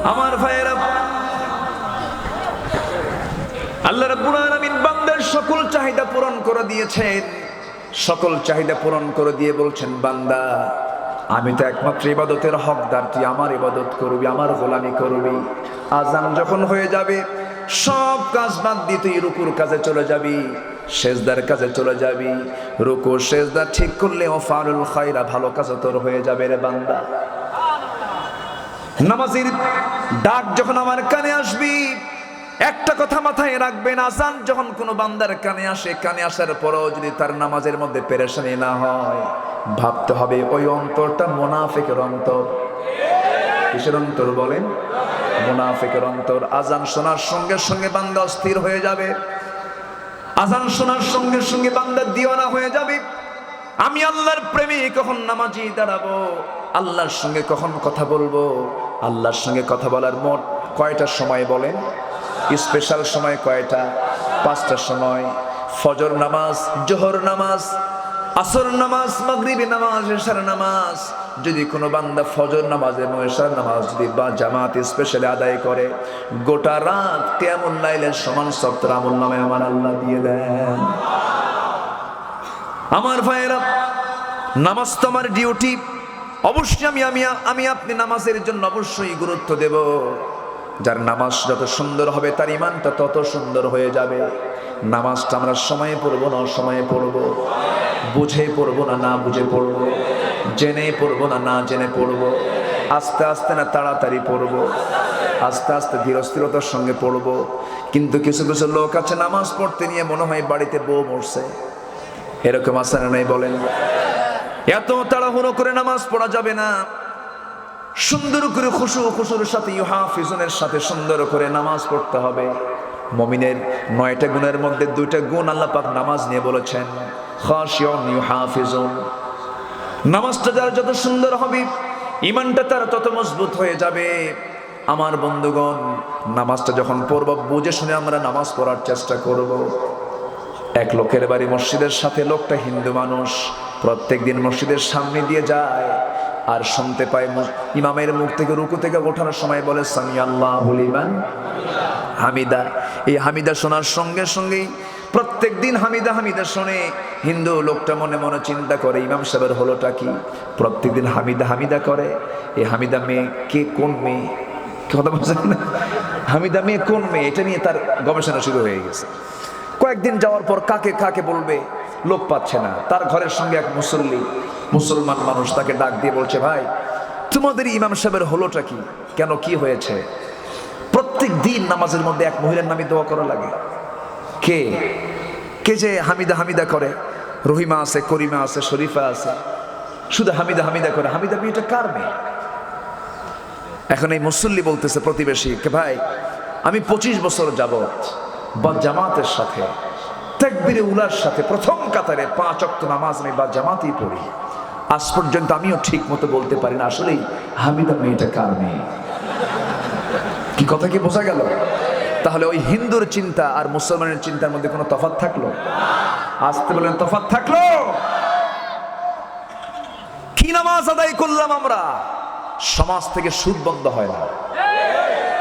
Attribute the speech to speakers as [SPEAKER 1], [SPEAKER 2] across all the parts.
[SPEAKER 1] আমার ভাইয়েরা, আল্লাহ রাব্বুল আলামিন বান্দার সকল চাহিদা পূরণ করে দিয়েছেন। সকল চাহিদা পূরণ করে দিয়ে বলছেন, বান্দা আমি তো একমাত্র ইবাদতের হকদার, তুই আমার ইবাদত করবি, আমার গোলামি করবি। আযান যখন হয়ে যাবে সব কাজ বাদ দিয়ে তুই রুকুর কাজে চলে যাবি, সেজদার কাজে চলে যাবি। রুকু সেজদা ঠিক করলে ওয়াফালুল খায়রা, ভালো কাজ তোর হয়ে যাবে রে বান্দা। নামাজের ডাক যখন আমার কানে আসবি, একটা কথা মাথায় রাখবেন, আযান যখন কোনো বান্দার কানে আসে, কানে আসার পরও যদি তার নামাজের মধ্যে পেরেশানি না হয়, ভাবতে হবে ওই অন্তরটা মুনাফিকের অন্তর। কিসের অন্তর বলেন? মুনাফিকের অন্তর। আযান শোনার সঙ্গে সঙ্গে বান্দা অস্থির হয়ে যাবে, আযান শোনার সঙ্গে সঙ্গে বান্দা দিওয়ানা হয়ে যাবে। আমি আল্লাহর প্রেমে কখন নামাজি দাঁড়াবো, আল্লাহর সঙ্গে কখন কথা বলবো। আল্লাহর সঙ্গে কথা বলার মোট কয়টা সময় বলেন? স্পেশাল সময় কয়টা? 5টা সময়। ফজর নামাজ, জোহর নামাজ, আসর নামাজ, মাগরিবি নামাজ, এশার নামাজ। যদি কোনো বান্দা ফজর নামাজ এবং এশার নামাজ যদি বা জামাত স্পেশালি আদায় করে, গোটা রাত কিয়ামুল লাইলের সমান সত্তর আমলনামায় আমার আল্লাহ দিয়ে দেন। আমার ভাইয়েরা, নামাজ তো আমার ডিউটি। অবশ্যই আমি আপনি নামাজের জন্য অবশ্যই গুরুত্ব দেব। যার নামাজ যত সুন্দর হবে তার ঈমানটা তত সুন্দর হয়ে যাবে। নামাজটা আমরা সময়ে পড়বো না অসময়ে পড়বো, বুঝে পড়বো না না বুঝে পড়বো, জেনে পড়বো না না জেনে পড়বো, আস্তে আস্তে না তাড়াতাড়ি পড়বো, আস্তে আস্তে ধীরস্থিরতার সঙ্গে পড়বো। কিন্তু কিছু কিছু লোক আছে নামাজ পড়তে নিয়ে মনে হয় বাড়িতে বউ মরছে, এরকম আছে না নাই বলেন? এত তাড়াহুড়ো করে নামাজ পড়া যাবে না। সুন্দর করে খুশুর সাথে ইউহাফিজুনের সাথে সুন্দর করে নামাজ পড়তে হবে। মুমিনের 9টা গুণের মধ্যে 2টা গুণ আল্লাহ পাক নামাজ নিয়ে বলেছেন, খাশিউন ইউহাফিজুন। নামাজটা যার যত সুন্দর হবে, ঈমানটা তার তত মজবুত হয়ে যাবে। আমার বন্ধুগণ, নামাজটা যখন পড়ব বুঝে শুনে আমরা নামাজ পড়ার চেষ্টা করব। এক লোকের বাড়ি মসজিদের সাথে, লোকটা হিন্দু মানুষ, প্রত্যেকদিন মসজিদের সামনে দিয়ে যায় আর শুনতে পায় ইমামের মুখ থেকে রুকু থেকে ওঠানোর সময় বলে সামি আল্লাহু লিমান হামিদা। এই হামিদা শোনার সঙ্গে সঙ্গেই প্রত্যেক দিন হামিদা হামিদা শুনে হিন্দু লোকটা মনে মনে চিন্তা করে ইমাম সাহেবের হলোটা কি। প্রত্যেকদিন হামিদা হামিদা করে, এই হামিদা মেয়ে কে, কোন মেয়ে, কথা বলছেন না, হামিদা মেয়ে কোন মেয়ে, এটা নিয়ে তার গবেষণা শুরু হয়ে গেছে। কয়েকদিন যাওয়ার পর কাকে কাকে বলবে লোক পাচ্ছে না। তার ঘরের সঙ্গে এক মুসলমান মানুষ তাকে ডাক দিয়ে বলছে, ভাই তোমাদের ইমাম সাহেবের হলোটা কি, কেন কি হয়েছে? প্রত্যেক দিন নামাজের মধ্যে এক মহিলার নামে দোয়া করা লাগে। কে কে যে হামিদা হামিদা করে? রহিমা আছে, করিমা আছে, শরীফা আছে, শুধু হামিদা হামিদা করে। হামিদা মেয়েটা কার মেয়ে? এখন এই মুসল্লি বলতেছে প্রতিবেশী কে, ভাই আমি 25 বছর যাবত বা জামাতের সাথে তাকবীরে উলার সাথে প্রথম কাতারে 5 ওয়াক্ত নামাজ আমি বা জামাতই পড়ি, আজ পর্যন্ত আমিও ঠিক মতো বলতে পারি না আসলেই হামিদা মেয়েটা কার মেয়ে। কি কথা কি বোঝা গেল? তাহলে ওই হিন্দুর চিন্তা আর মুসলমানের চিন্তার মধ্যে কোনো তফাৎ থাকলো? আসতে বলেন তফাৎ থাকলো? কি নামাজ আদায় করলাম আমরা, সমাজ থেকে সুদ বন্ধ হয় না,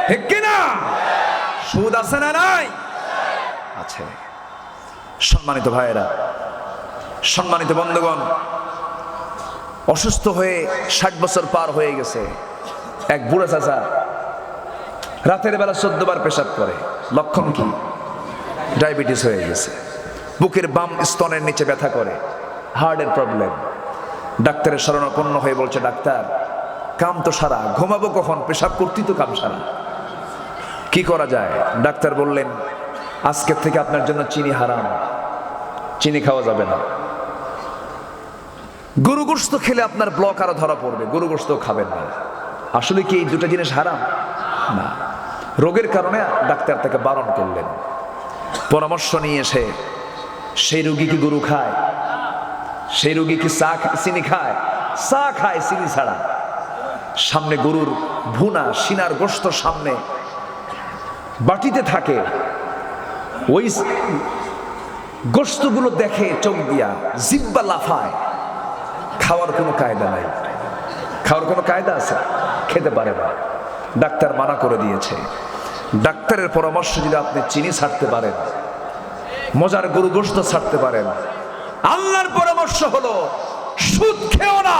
[SPEAKER 1] ঠিক কিনা? সুদ আছে না নাই? আছে। সম্মানিত ভাইয়েরা, সম্মানিত বন্ধুগণ, অসুস্থ হয়ে 60 বছর পার হয়ে গেছে এক বুড়া চাচা, রাতের বেলা 14 বার পেশাব করে। লক্ষণ কি? ডায়াবেটিস হয়ে গেছে। বুকের বাম স্তনের নিচে ব্যথা করে, হার্টের প্রবলেম। ডাক্তারের শরণাপন্ন হয়ে বলছে, ডাক্তার কাম তো সারা, ঘুমাবো কখন, পেশাব করতেই তো কাম সারা, কি করা যায়? ডাক্তার বললেন, আজকের থেকে আপনার জন্য চিনি হারাম, চিনি খাওয়া যাবে না। গরু গোশত খেলে আপনার ব্লক আরো ধরা পড়বে, গরু গোশত খাবেন না। আসলে কি এই দুটো জিনিস হারাম? না। রোগের কারণে ডাক্তার তাকে বারণ করলেন। পরামর্শ নিয়ে এসে সেই রোগী কি গরু খায়? সেই রোগী কি চিনি খায়? চা খায় চিনি ছাড়া। সামনে গরুর ভুনা সিনার গোশত সামনে বাটিতে থাকে, ওই গোশতগুলো দেখে চোখ দিয়া, জিব্বা লাফায়। খাওয়ার কোনো কায়দা নাই। খাওয়ার কোনো কায়দা আছে? খেতে পারে না। ডাক্তার মানা করে দিয়েছে। ডাক্তারের পরামর্শ যদি আপনি চিনি ছাড়তে পারেন, মজার গরু গোশত ছাড়তে পারেন, আল্লাহর পরামর্শ হলো সুদ খেও না,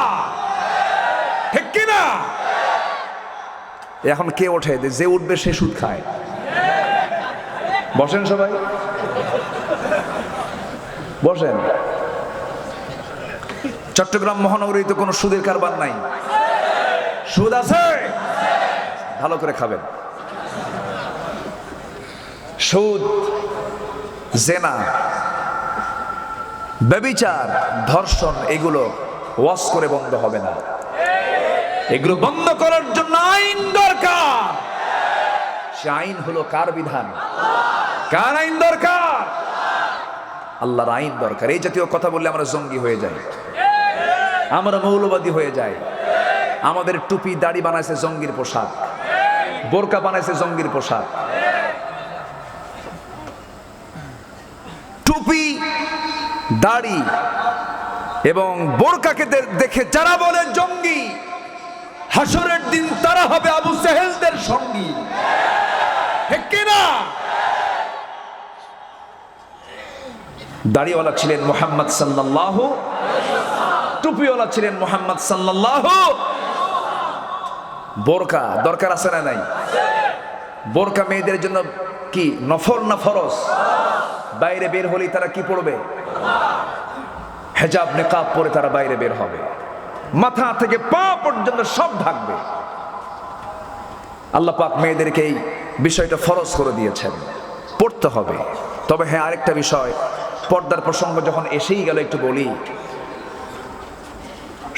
[SPEAKER 1] ঠিক কিনা? এখন কে ওঠে? যে উঠবে সে সুদ খায়। বসেন সবাই, বসেন। চট্টগ্রাম মহানগরীতে কোনো সুদের কারবার নাই। সুদ আছে, ভালো করে খাবেন। সুদ, জেনা, ব্যভিচার, ধর্ষণ, এগুলো ওয়াজ করে বন্ধ হবে না। এগুলো বন্ধ করার জন্য আইন দরকার। সে আইন হলো কার বিধান? কার আইন দরকার? আল্লাহর আইন দরকার। এই জাতীয় কথা বললে আমরা জঙ্গি হয়ে যাই, আমরা মৌলবাদী হয়ে যাই। আমাদের টুপি দাড়ি বানাইছে জঙ্গির পোশাক, বোরকা বানাইছে জঙ্গির পোশাক। টুপি, দাড়ি এবং বোরকাকে দেখে যারা বলে জঙ্গি, হাসরের দিন তারা হবে আবু জেহেলদের সঙ্গী, ঠিক কিনা? দাড়িওয়ালা ছিলেন মুহাম্মদ সাল্লাল্লাহু, টুপিওয়ালা ছিলেন মুহাম্মদ সাল্লাল্লাহু। বোরকা দরকার আছে না নাই? বোরকা মেয়েদের জন্য কি নফল না ফরজ? বাইরে বের হলে তারা কি পড়বে? হেজাব নিকাব পরে তারা বাইরে বের হবে, মাথা থেকে পা পর্যন্ত সব ঢাকবে। আল্লাহ পাক মেয়েদেরকে এই বিষয়টা ফরজ করে দিয়েছেন, পড়তে হবে। তবে হ্যাঁ, আরেকটা বিষয়, পর্দার প্রসঙ্গ যখন এসেই গেল একটু বলি।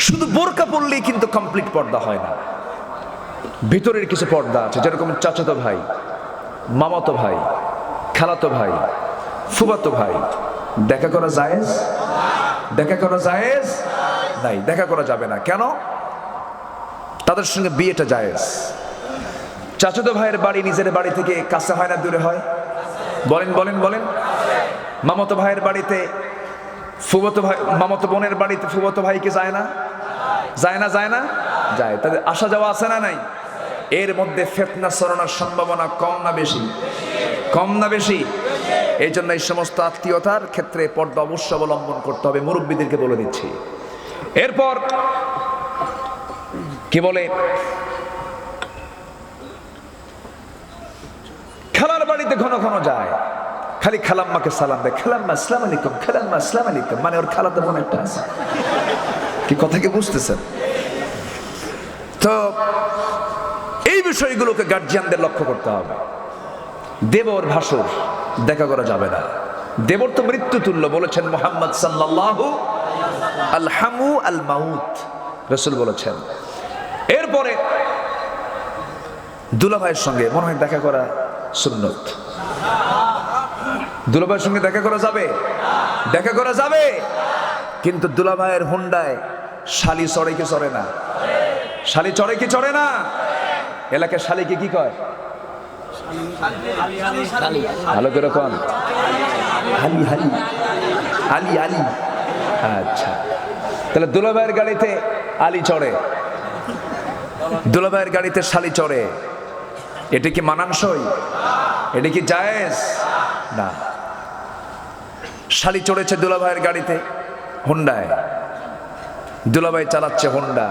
[SPEAKER 1] শুধু বোরকা পড়লেই কিন্তু কমপ্লিট পর্দা হয় না। ভিতরের কিছু পর্দা আছে, যেরকম চাচাতো ভাই, মামাতো ভাই, খালাতো ভাই, ফুফাতো ভাই। দেখা করা জায়েজ? দেখা করা জায়েজ নাই, দেখা করা যাবে না। কেন? তাদের সঙ্গে বিয়েটা জায়েজ। চাচাতো ভাইয়ের বাড়ি নিজের বাড়ি থেকে কাছে হয় না দূরে হয়? বলেন বলেন বলেন। মামাতো ভাইয়ের বাড়িতে ফুফাতো ভাই, মামাতো বোনের বাড়িতে ফুফাতো ভাইকে যায় না? যায় না? যায় না? যায়। তাদের আসা যাওয়া আছে না নাই? এর মধ্যে ফিতনা ছড়ানোর সম্ভাবনা কম না বেশি? কম না বেশি? এই জন্য এই সমস্ত আত্মীয়তার ক্ষেত্রে পর্দা অবশ্য অবলম্বন করতে হবে, মুরব্বীদেরকে বলে দিচ্ছি। এরপর কি বলে, খালার বাড়িতে ঘন ঘন যায়, খালি খালাম্মাকে সালাম দেয়, খালাম্মা আসসালামু আলাইকুম, খালাম্মা আসসালামু আলাইকুম। মানে ওর খালাতো বোন একটা আছে। কি কথা কি বুঝতেছেন? তো এই বিষয়গুলোকে গার্জিয়ানদের লক্ষ্য করতে হবে। দেবর ভাসুর দেখা করা যাবে না। দেবর তো মৃত্যু তুল্য, বলেছেন মুহাম্মদ সাল্লাল্লাহু আলহামু আল মাউত, রাসূল বলেছেন। এরপরে দুলাভাইয়ের সঙ্গে মনে হয় দেখা করা সুন্নত। দুলাভাইয়ের সঙ্গে দেখা করা যাবে? দেখা করা যাবে, কিন্তু দুলাভাইয়ের হুন্ডায় শালি চড়ে কি চড়ে না? শালি চড়ে কি চড়ে না? এলাকার শালিকে কি কয়? ভালো করে কোন? হালি হালি, আলি আলি। আচ্ছা, তাহলে দুলাভাইয়ের গাড়িতে আলি চড়ে, দুলাভাইয়ের গাড়িতে শালি চড়ে, এটা কি মানানসই? এটা কি জায়েজ? না। শালি চড়েছে দুলাভাইয়ের গাড়িতে, হুন্ডায়, দুলাভাই চালাচ্ছে হুন্ডা।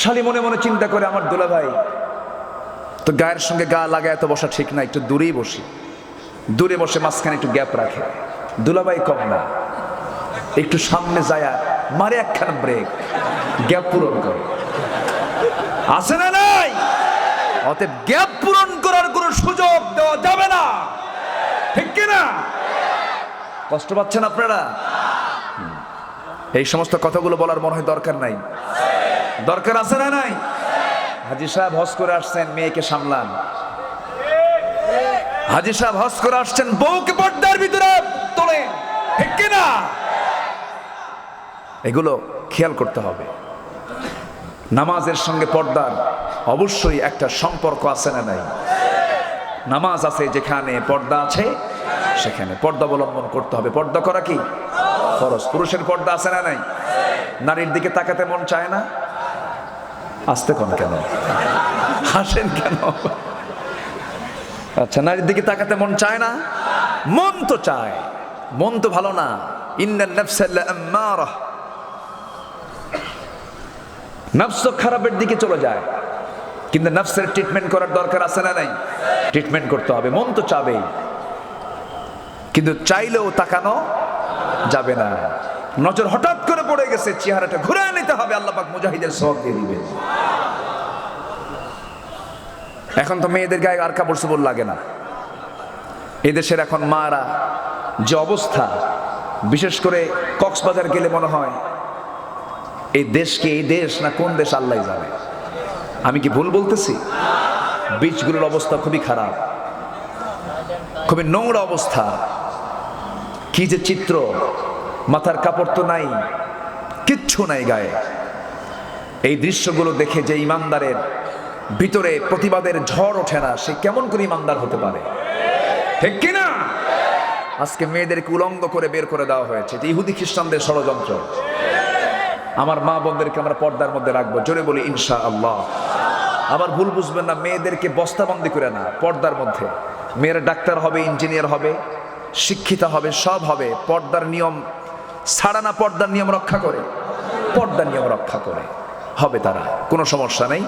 [SPEAKER 1] শালি মনে মনে চিন্তা করে, আমার দুলাভাই তো গায়ের সঙ্গে গা লাগায় এত বসা ঠিক না, একটু দূরেই বসি। দূরে বসে মাঝখানে একটু গ্যাপ রাখে। দুলাভাই কম না, একটু সামনে যায়া মারে একখানা ব্রেক, গ্যাপ পূরণ করে। আছে না নাই? অতএব গ্যাপ পূরণ করার কোনো সুযোগ দেওয়া যাবে না, ঠিক কিনা? কষ্ট পাচ্ছেন আপনারা? এই সমস্ত কথাগুলো বলার মনে হয় দরকার নাই? দরকার আছে না নাই? হাজী সাহেব হজ করে আসছেন, মেয়েকে সামলান। হাজী সাহেব হজ করে আসছেন, বউকে পর্দার ভিতরে তোলেন, ঠিক কিনা? এগুলো খেয়াল করতে হবে। নামাজের সঙ্গে পর্দার অবশ্যই একটা সম্পর্ক আছে না নাই? নামাজ আছে যেখানে, পর্দা আছে সেখানে পর্দা অবলম্বন করতে হবে। পর্দা করা কি ফরজ। পুরুষের পর্দা আছে না নাই? নারীর দিকে তাকাতে মন চায় না? আসতে কোন কেন, হাসেন কেন? আচ্ছা, নারীর দিকে তাকাতে মন চায় না? মন তো চায়, মন তো ভালো না। ইন্নান নাফসা লাআম্মারা, নফস তো খারাপের দিকে চলে যায়, কিন্তু নফসের ট্রিটমেন্ট করার দরকার আছে না নাই? ট্রিটমেন্ট করতে হবে। মন তো চাবেই, কিন্তু চাইলেও তাকানো যাবে না। নজর হঠাৎ করে পড়ে গেছে, চেহারাটা ঘুরে নিতে হবে, আল্লাহ পাক মুজাহিদের সওয়াব দিয়ে দিবেন। এখন তো মেয়েদের গায়ে আর কাপড় চোপড় লাগে না। এদেশের এখন মারা যে অবস্থা, বিশেষ করে কক্সবাজার গেলে মনে হয় এই দেশকে এই দেশ না কোন দেশ আল্লাহ জানে। আমি কি ভুল বলতেছি? বিচগুলোর অবস্থা খুবই খারাপ, খুবই নোংরা অবস্থা। কি যে চিত্র, মাথার কাপড় তো নাই, কিচ্ছু নাই গায়ে। এই দৃশ্যগুলো দেখে যে ইমানদারের ভিতরে প্রতিবাদের ঝড় ওঠে না, সে কেমন করে ইমানদার হতে পারে? ঠিক কিনা? আজকে মেয়েদেরকে উলঙ্গ করে বের করে দেওয়া হয়েছে, এটা ইহুদি খ্রিস্টানদের ষড়যন্ত্র। আমার মা বোনদেরকে আমরা পর্দার মধ্যে রাখবো, জোরে বলি ইনশাআল্লাহ। আবার ভুল বুঝবেন না, মেয়েদেরকে বস্তাবন্দি করে না, পর্দার মধ্যে। মেয়েরা ডাক্তার হবে, ইঞ্জিনিয়ার হবে, শিক্ষিতা হবে, সব হবে, পর্দার নিয়ম ছাড়া না, পর্দার নিয়ম রক্ষা করে, পর্দার নিয়ম রক্ষা করে হবে তারা, কোনো সমস্যা নেই।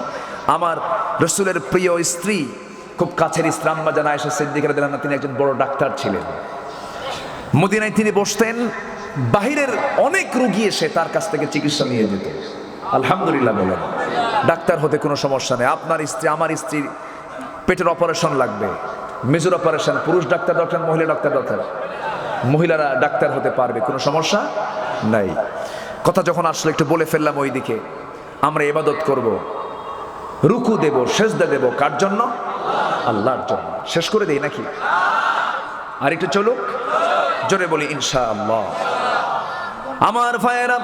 [SPEAKER 1] আমার রাসূলের প্রিয় স্ত্রী, খুব কাছের স্ত্রী আম্মা জান আয়েশা সিদ্দিকা রাদিয়াল্লাহু আনহা, তিনি একজন বড় ডাক্তার ছিলেন। মদিনায় তিনি বসতেন, বাহিরের অনেক রোগী এসে তার কাছ থেকে চিকিৎসা নিয়ে যেত। আলহামদুলিল্লাহ বলেন, ডাক্তার হতে কোনো সমস্যা নেই। আপনার স্ত্রী, আমার স্ত্রীর পেটের অপারেশন লাগবে, মেজর অপারেশন, পুরুষ ডাক্তার দরকার, মহিলা ডাক্তার দরকার, মহিলারা ডাক্তার হতে পারবে, কোনো সমস্যা নাই। কথা যখন আসলে একটু বলে ফেললাম, ওই দিকে আমরা ইবাদত করব, রুকু দেব, সেজদা দেব, কার জন্য? আল্লাহর জন্য। শেষ করে দেই নাকি? আর একটু চলুক, জোরে বলি ইনশাআল্লাহ। আমার ভাইয়েরা,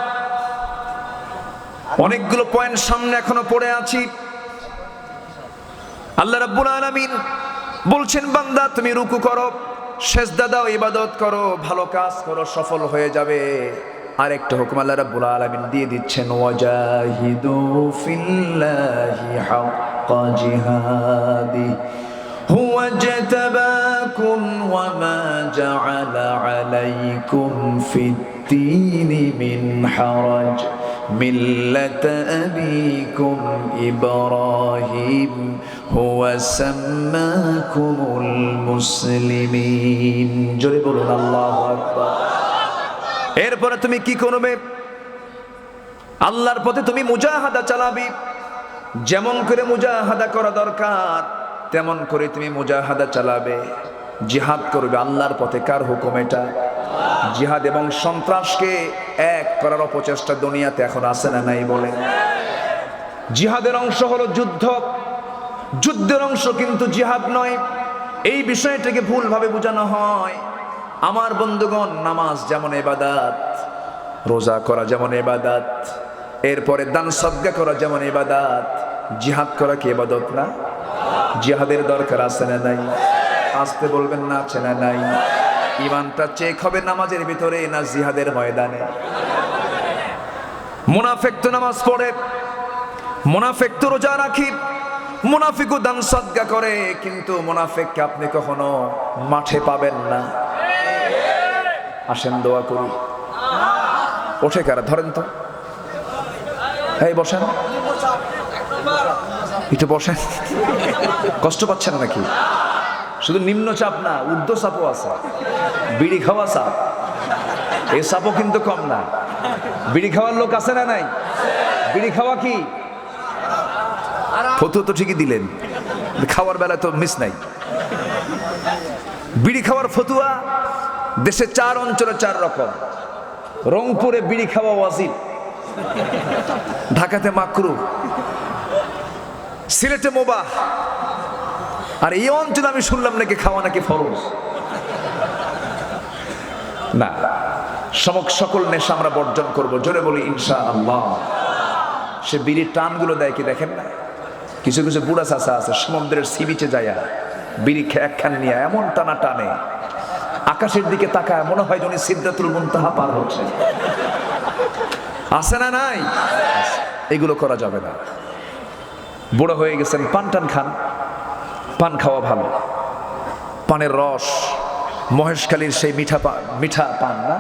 [SPEAKER 1] অনেকগুলো পয়েন্ট সামনে এখনো পড়ে আছি। আল্লাহ রাব্বুল আলামিন বলছেন, বান্দা তুমি রুকু করো, সেজদা দাও, ইবাদত করো, ভালো কাজ করো, সফল হয়ে যাবে। আরেকটা হুকুম আল্লাহ রাব্বুল আলামিন দিয়ে দিচ্ছেন, ওয়াজাহিদু ফিল্লাহি হাক্কা জিহাদি হুয়া জাতাবাকুম ওয়া মা জাআলা আলাইকুম ফিদ-দীনি মিন হারাজ মিল্লাতা আবিকুম ইব্রাহিম হুয়া সাম্মাকুমুল মুসলিমিন। জোরে বলুন আল্লাহু আকবার। এরপরে তুমি কি করবে? আল্লাহর পথে তুমি মুজাহাদা চালাবি। যেমন করে মুজাহাদা করা দরকার তেমন করে তুমি মুজাহাদা চালাবে, জিহাদ করবে আল্লাহর পথে। কার হুকুম এটা? জিহাদ এবং সন্ত্রাসকে এক করার অপচেষ্টা দুনিয়াতে এখন আছে না নাই বলেন? জিহাদের অংশ হলো যুদ্ধ, যুদ্ধের অংশ কিন্তু জিহাদ নয়। এই বিষয়টাকে ভুলভাবে বোঝানো হয়। আমার বন্ধুগণ, নামাজ যেমন ইবাদত, রোজা করা যেমন ইবাদত, এরপরে দান সদকা করা যেমন ইবাদত, জিহাদ করা কি ইবাদত না? জিহাদের দরকার আছে না নাই? আসতে বলবেন না, আছে না নাই? ইমানটা চেক হবে নামাজের ভিতরে না জিহাদের ময়দানে? মুনাফিক তো নামাজ পড়ে, মুনাফিক তো রোজা রাখে, মুনাফিকও দান সদকা করে, কিন্তু মুনাফিককে আপনি কখনো মাঠে পাবেন না। আসেন দোয়া করি। ওঠে কারা? ধরেন তো, এই বসেন, একটু বসেন। কষ্ট পাচ্ছেন নাকি? শুধু নিম্ন চাপ না, ঊর্ধ্ব চাপও আছে। বিড়ি খাওয়া চাপ, এই চাপও কিন্তু কম না। বিড়ি খাওয়ার লোক আছে না নাই? বিড়ি খাওয়া কি? ফতুয়া তো ঠিকই দিলেন, খাওয়ার বেলায় তো মিস নাই। বিড়ি খাওয়ার ফতুয়া দেশে 4 অঞ্চলে 4 রকম। রংপুরে বিড়ি খাওয়া ওয়াজিব, ঢাকাতে মাকরুহ, সিলেটে মুবাহ, আর এই অঞ্চলে আমি শুনলাম নাকি খাওয়া নাকি ফরজ। না, সকল নেশা আমরা বর্জন করব, জোরে বলি ইনশাআল্লাহ। সে বিড়ির টানগুলো দেয় কি দেখেন না? কিছু কিছু বুড়া চাচা আছে, সমুদ্রের সি বিচে যায় বিড়ি একখান নিয়ে এমন টানা টানে, আকাশের দিকে তাকায়, মনে হয় উনি সিদরাতুল মুনতাহা পার হচ্ছে। আছে না নাই? এগুলো করা যাবে না। বুড়ো হয়ে গেছেন, পান টান খান, পান খাওয়া ভালো, পানের রস, মহেশখালীর সেই মিঠা পান না,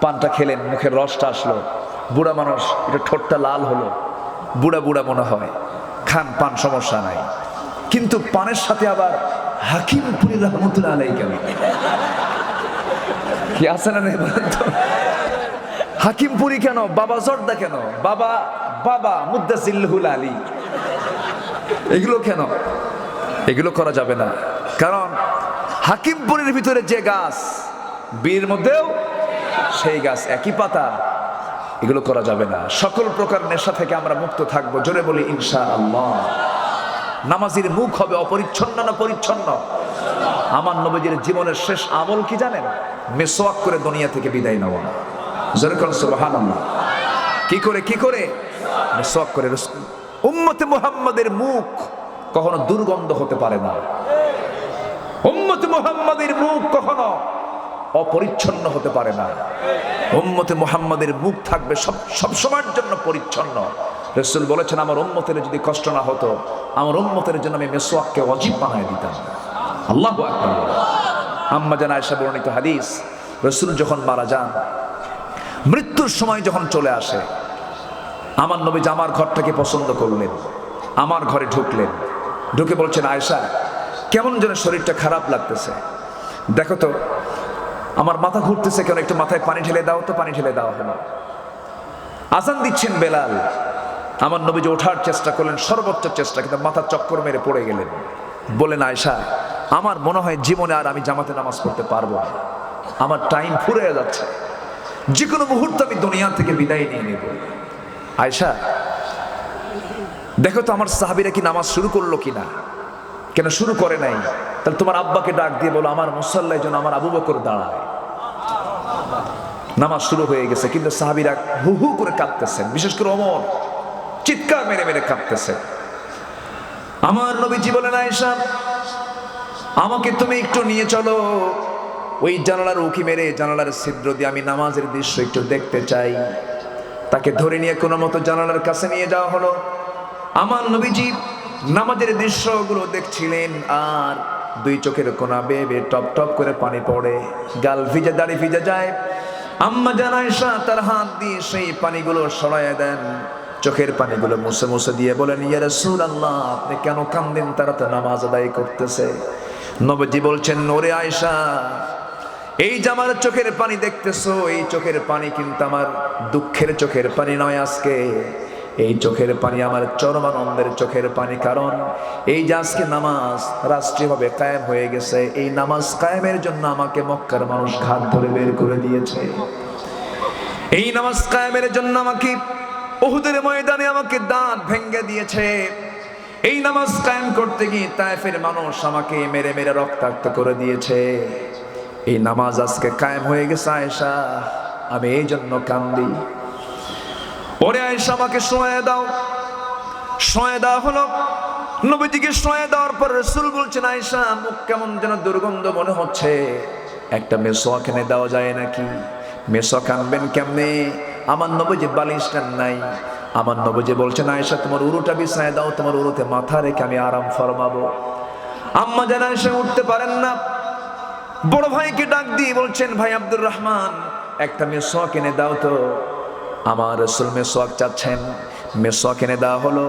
[SPEAKER 1] পানটা খেলেন, মুখের রসটা আসলো, বুড়া মানুষ, এটা ঠোঁটটা লাল হলো, বুড়া বুড়া মনে হয়, খান পান, সমস্যা নাই। কিন্তু পানের সাথে আবার হাকিমপুরি রহমতুল্লাহ আলাইহি কেন কি আছে না? হাকিমপুরি কেন? বাবা জর্দা কেন? বাবা বাবা মুদ্দাসিল্লুল আলী, এগুলো কেন? এগুলো করা যাবে না। কারণ হাকিমপুরের ভিতরে যে গাছ, বীর মধ্যেও সেই গাছ, একই পাতা। এগুলো করা যাবে না। সকল প্রকার নেশা থেকে আমরা মুক্ত থাকবো, জোরে বলি ইনশাআল্লাহ। নামাজির মুখ হবে অপরিচ্ছন্ন না পরিচ্ছন্ন? আমার নবীজির জীবনের শেষ আমল কি জানেন? মিসওয়াক করে দুনিয়া থেকে বিদায় নেওয়া। জোরে বলেন সুবহানাল্লাহ। কি করে? মিসওয়াক করে। উম্মতে মুহাম্মাদের মুখ কখনো দুর্গন্ধ হতে পারে না। উম্মতে মুহাম্মাদের মুখ কখনো অপরিচ্ছন্ন হতে পারে না। উম্মতে মুহাম্মাদের মুখ থাকবে সব সময়ের জন্য পরিচ্ছন্ন। রাসূল বলেছেন, আমার উম্মতের যদি কষ্ট না হতো, আমার উম্মতের জন্য আমি মিসওয়াককে ওয়াজিব বানায় দিতাম। আল্লাহু আকবার। আম্মা জান আয়েশা বর্ণিত হাদিস, রাসূল যখন মারা যান, মৃত্যুর সময় যখন চলে আসে, আমার নবী আমার ঘরটাকে পছন্দ করলেন, আমার ঘরে ঢুকলেন, ঢুকে বলছেন, আয়েশা কেমন যেন শরীরটা খারাপ লাগতেছে, দেখো তো আমার মাথা ঘুরতেছে কেন, একটু মাথায় পানি ঢেলে দাও তো। পানি ঢেলে দেওয়া হলো। আজান দিচ্ছেন বেলাল, আমার নবীজি ওঠার চেষ্টা করলেন, সর্বোচ্চ চেষ্টা, কিন্তু মাথা চক্কর মেরে পড়ে গেলেন। বলেন, আয়েশা আমার মনে হয় জীবনে আর আমি জামাতে নামাজ পড়তে পারবো না, আমার টাইম ফুরিয়ে যাচ্ছে, যে কোনো মুহূর্তে আমি দুনিয়া থেকে বিদায় নিয়ে নেব। আয়েশা দেখো তো আমার সাহাবীরা কি নামাজ শুরু করলো কিনা। কেন শুরু করে নাই? তাহলে তোমার আব্বাকে ডাক দিয়ে বলো আমার মুসাল্লায় যেন আমার আবু বকর দাঁড়ায়। নামাজ শুরু হয়ে গেছে, কিন্তু সাহাবীরা হু হু করে কাঁদতেছেন, বিশেষ করে ওমর চিৎকার মেরে মেরে কাঁদতেছেন। আমার নবীজি বলেন, আয়েশা আমাকে তুমি একটু নিয়ে চলো, ওই জানালার উকি মেরে জানালার ছিদ্র দিয়ে আমি নামাজের দৃশ্য একটু দেখতে চাই। তাকে ধরে নিয়ে কোনো মতো জানালার কাছে নিয়ে যাওয়া হলো। আমার নবীজি নামাজের দৃশ্যগুলো দেখছিলেন, আর দুই চোখের কোনা বেয়ে বেয়ে টপ টপ করে পানি পড়ে, গাল ভিজে, দাড়ি ভিজে যায়। আম্মা জান আয়েশা তার হাত দিয়ে সেই পানিগুলো সরাইয়া দেন, চোখের পানিগুলো মুছে মুছে দিয়ে বলেন, ইয়া রাসূলুল্লাহ আপনি কেন কাঁদেন, তারা তো নামাজ আদায় করতেছে। নবীজি বলছেন, ওরে আয়েশা এই যে আমার চোখের পানি দেখতেছো, এই চোখের পানি কিন্তু আমার দুঃখের চোখের পানি নয় আজকে, এই চোখের পানি আমার চরমানন্দের চোখের পানি। কারণ এই যে আজকে নামাজ রাষ্ট্রীয়ভাবে কায়েম হয়ে গেছে, এই নামাজ কায়েমের জন্য আমাকে মক্কার মানুষ ঘাট ধরে বের করে দিয়েছে। এই নামাজ কায়েমের জন্য আমাকে উহুদের ময়দানে আমাকে দাঁত ভেঙে দিয়েছে। এই নামাজ কায়েম করতে গিয়ে তায়েফের মানুষ আমাকে মেরে মেরে রক্তাক্ত করে দিয়েছে। এই নামাজ আজকে কায়েম হয়ে গেছে আয়েশা, আমি এই জন্য কান্দি। ওরে আয়েশা আমাকে শোয়া দাও। শোয়া দেওয়া হলো। নবীজিকে শোয়া দেওয়ার পর রাসূল বলছেন, আয়েশা মুখ কেমন যেন দুর্গন্ধ মনে হচ্ছে, একটা মিসওয়াক এনে দেওয়া যায় নাকি? মিসওয়াক আনবেন কেমনে? আমার নবীজি বালিশ নেন নাই। আমার নবীজি বলছেন, আয়েশা তোমার উরুটা বিছায় দাও, তোমার উরুতে মাথা রেখে আমি আরাম ফরমাবো। আম্মা জান আয়েশা উঠতে পারেন না। বড় ভাইকে ডাক দিয়ে বলছেন, ভাই আব্দুর রহমান একটা মিসওয়াক এনে দাও তো। আমার রাসূল মিসওয়াক চাচ্ছেন, মিসওয়াক এনে দেওয়া হলো।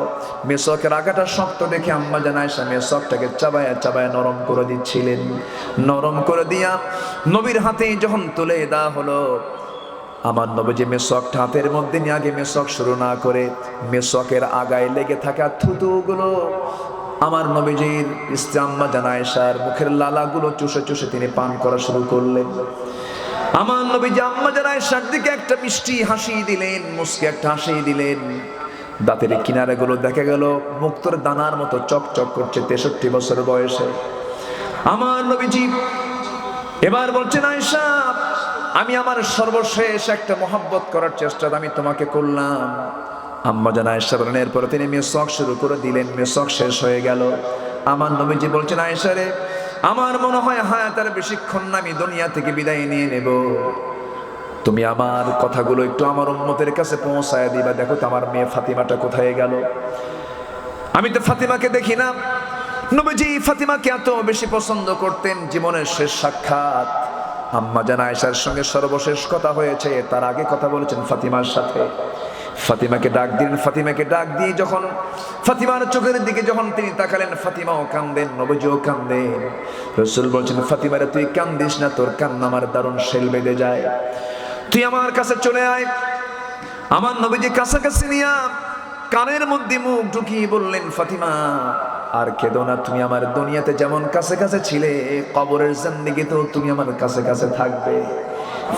[SPEAKER 1] মিসওয়াকের আগাটা শক্ত দেখে আম্মা জান আয়েশা মিসওয়াকটাকে চাবায়া চাবায়া নরম করে দিচ্ছিলেন। নরম করে দিয়া নবীর হাতে যখন তুলে দেওয়া হলো, আমার নবীজি মিসওয়াকটা হাতের মধ্যে নিয়ে আগে মিসওয়াক শুরু না করে মিসওয়াকের আগায় লেগে থাকা থুতুগুলো আমার নবীজির স্ত্রী আম্মা জান আয়েশার মুখের লালাগুলো চুষে চুষে তিনি পান করা শুরু করলেন। আমার নবীজি আম্মা জান আয়েশার দিকে একটা মিষ্টি হাসি দিলেন, মুস্কি একটা হাসি দিলেন। দাঁতের কিনারাগুলো দেখা গেল মুক্তোর দানার মতো চকচক করছে 63 বছর বয়সে। আমার নবীজি এবার বলছেন, আয়েশা আমি আমার সর্বশেষ একটা মহব্বত করার চেষ্টা আমি তোমাকে করলাম। আম্মা জান আয়েশা বলেন, এরপরে তিনি মিসওয়াক শুরু করে দিলেন। মিসওয়াক শেষ হয়ে গেল। আমার নবীজি বলছেন, আয়েশা রে আমার মনে হয় হায়াতের বেশিক্ষণ না, আমি দুনিয়া থেকে বিদায় নিয়ে নেব। তুমি আমার কথাগুলো একটু আমার উম্মতের কাছে পৌঁছায় দিবা। দেখো তো আমার মেয়ে ফাতিমাটা কোথায় গেল। আমি তো ফাতিমাকে দেখি না। নবীজি ফাতিমাকে এত বেশি পছন্দ করতেন, জীবনের শেষ সাক্ষাৎ আম্মা জান আয়েশার সঙ্গে সর্বশেষ কথা হয়েছে, তার আগে কথা বলেছেন ফাতিমার সাথে। ফাতিমাকে ডাক দিলেন, ফাতিমাকে ডাক দিয়ে যখন ফাতিমার চোখের দিকে যখন তিনি তাকালেন, ফাতিমাও কান্দেন, নবীজিও কান্দেন। রাসূল বলছেন, ফাতিমারে তুই কান্দিস না, তোর কান্না আমার দারুণ শেল বেঁধে যায়, তুই আমার কাছে চলে আয়। আমার নবীজি কাছাকাছি নিয়া কানের মধ্যে মুখ ঢুকিয়ে বললেন, ফাতিমা আর কেঁদো না, তুমি আমার দুনিয়াতে যেমন কাছে কাছে ছিলে, কবরের জিন্দেগিতেও তুমি আমার কাছে কাছে থাকবে।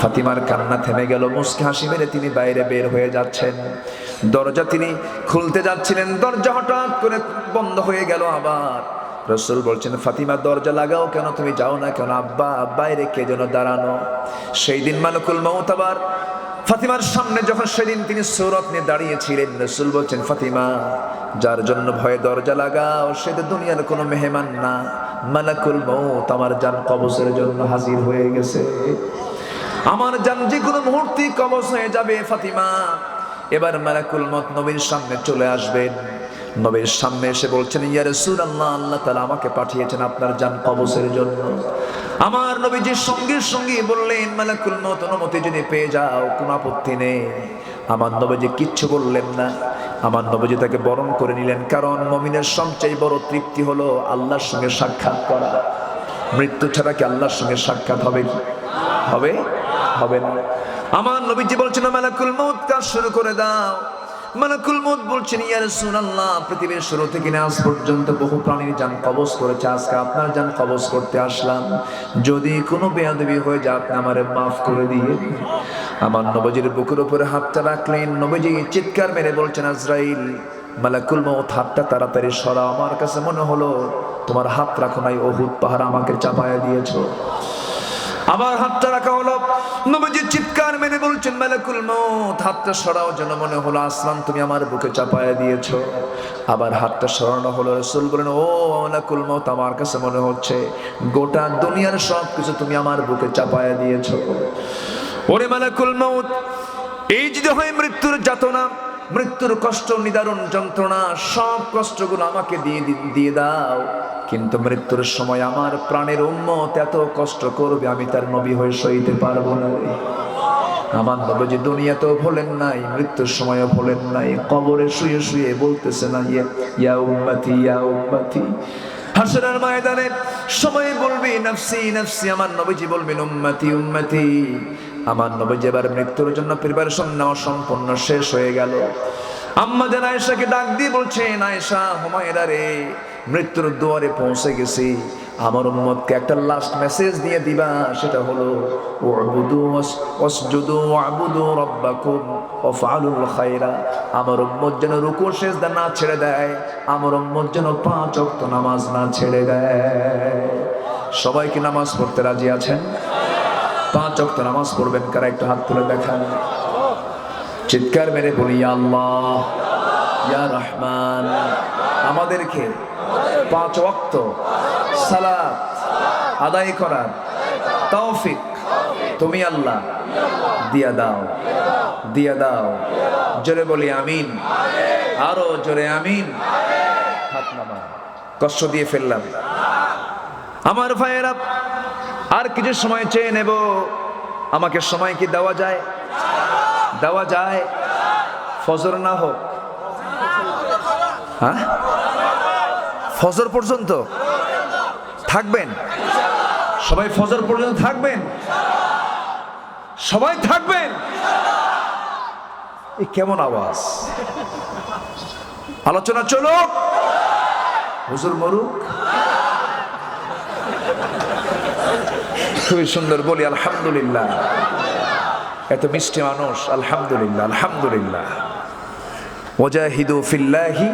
[SPEAKER 1] ফাতিমার কান্না থেমে গেল, মুস্কি হাসি মেরে তিনি বাইরে বের হয়ে যাচ্ছেন। দরজা তিনি খুলতে যাচ্ছিলেন, দরজা হঠাৎ করে বন্ধ হয়ে গেল। আবার রাসূল বলছেন, ফাতিমা দরজা লাগাও কেন, তুমি যাও না কেন? আব্বা বাইরে কে যেন দাঁড়ানো। সেই দিন মালাকুল মউত আবার ফাতিমার সামনে যখন সেদিন তিনি সূরত নিয়ে দাঁড়িয়েছিলেন, রাসূল বলছেন, ফাতিমা যার জন্য ভয়ে দরজা লাগাও সে তো দুনিয়ার কোনো মেহমান না, মালাকুল মউত আমার জান কবজের জন্য হাজির হয়ে গেছে। আমার জান যে কোনো মুহূর্তে কবজ হয়ে যাবে ফাতিমা। এবার মালাকুল মউত নবীর সামনে চলে আসবেন। নবীর সামনে এসে বলছেন, ইয়া রাসূলুল্লাহ, আল্লাহ তাআলা আমাকে পাঠিয়েছেন আপনার জান কবজের জন্য। আমার নবীজির সঙ্গে সঙ্গে বললেন, মালাকুল মউত অনুমতি যদি পেয়ে যাও কোনো আপত্তি নেই। আমার নবীজি কিচ্ছু বললেন না, আমার নবীজি তাকে বরণ করে নিলেন। কারণ মুমিনের সবচেয়ে বড় তৃপ্তি হলো আল্লাহর সঙ্গে সাক্ষাৎ করা। মৃত্যু ছাড়া কি আল্লাহর সঙ্গে সাক্ষাৎ হবে? হবে? হবে না। আমার নবীজি বলছেন, মালাকুল মউত কাজ শুরু করে দাও। মালাকুল মউত বলছেন, ইয়া রাসূলুল্লাহ, পৃথিবীর শুরু থেকে আজ পর্যন্ত বহু প্রাণীর জান কবজ করেছে, আজকে আপনার জান কবজ করতে আসলাম। যদি কোনো বেয়াদবি হয়ে যায় আপনি আমারে মাফ করে দিয়ে। আমার নবীজির বুকের উপরে হাতটা রাখলেন। নবীজি চিৎকার মেরে বলছেন, আজরাইল, মালাকুল মউত হাতটা তাড়াতাড়ি সরাও। আমার কাছে মনে হলো তোমার হাত রাখো নাই, উহুদ পাহাড় আমাকে চাপায়া দিয়েছো। আবার হাতটা রাখা হলো। নবীজি চিৎকার মেরে বলছেন, মালাকুল মউত হাতটা সরাও, যেন মনে হলো আসমান তুমি আমার বুকে চাপায়া দিয়েছো। আবার হাতটা সরানো হলো। রাসূল বলেন, ও মালাকুল মউত, আমার কাছে মনে হচ্ছে গোটা দুনিয়ার সব কিছু তুমি আমার বুকে চাপায়া দিয়েছো। ওরে মালাকুল মউত, এই যদি হয় মৃত্যুর যাতনা, মৃত্যুর কষ্ট, নিদারুণ যন্ত্রণা, সব কষ্টগুলো আমাকে দিয়ে দাও, কিন্তু মৃত্যুর সময় আমার প্রাণের উম্মত এত কষ্ট করবে আমি তার নবী হয়ে সইতে পারবো না। আমার নবীজি দুনিয়াতেও ভোলেন নাই, মৃত্যুর সময়ও ভোলেন নাই। কবরে শুয়ে শুয়ে বলতেছে না, ইয়া উম্মতি, ইয়া উম্মতি। হাসরের ময়দানে সবাই বলবে নফসি নফসি, আমার নবীজি বলবেন উম্মতি উম্মতি। আমার নবীজি এবার মৃত্যুর জন্য প্রিপারেশন নেওয়া সম্পূর্ণ শেষ হয়ে গেল। আম্মা জান আয়েশাকে ডাক দিয়ে বলছেন, আয়েশা, হুমায়রা রে, মৃত্যুর দুয়ারে পৌঁছে গেছি। আমার উম্মতকে একটা লাস্ট মেসেজ দিয়ে দিবা, সেটা হলো উবুদু ওয়াসজুদু ওয়াবুদু রাব্বাকুম ওয়াফআলুল খায়রা। আমার উম্মত যেন রুকু সিজদা না ছেড়ে দেয়, আমার উম্মত যেন 5 ওয়াক্ত নামাজ না ছেড়ে দেয়। সবাই কি নামাজ পড়তে রাজি আছেন? 5 ওয়াক্ত নামাজ পড়বেন কারা? একটু হাত তুলে দেখান। চিৎকার মেরে বলি, ইয়া আল্লাহ, ইয়া রহমান, আমাদেরকে 5 ওয়াক্ত সালাত আদায় করার তৌফিক তুমি আল্লাহ দিয়া দাও, দিয়া দাও। জোরে বলি আমিন, আরো জোরে আমিন। হাত নামান, কষ্ট দিয়ে ফেললাম। আমার ভাইয়েরা, আর কিছু সময় চেয়ে নেব। আমাকে সময় কি দেওয়া যায়? দেওয়া যায়। ফজর না হোক, হ্যাঁ, ফজর পর্যন্ত থাকবেন সবাই? ফজর পর্যন্ত থাকবেন সবাই? থাকবেন? এই কেমন আওয়াজ? আলোচনা চলুক, হুজুর মরুক। খুবই সুন্দর বলি আলহামদুলিল্লাহ। এত মিষ্টি মানুষ, আলহামদুলিল্লাহ, আলহামদুলিল্লাহ। ওয়াজাহিদু ফিল্লাহি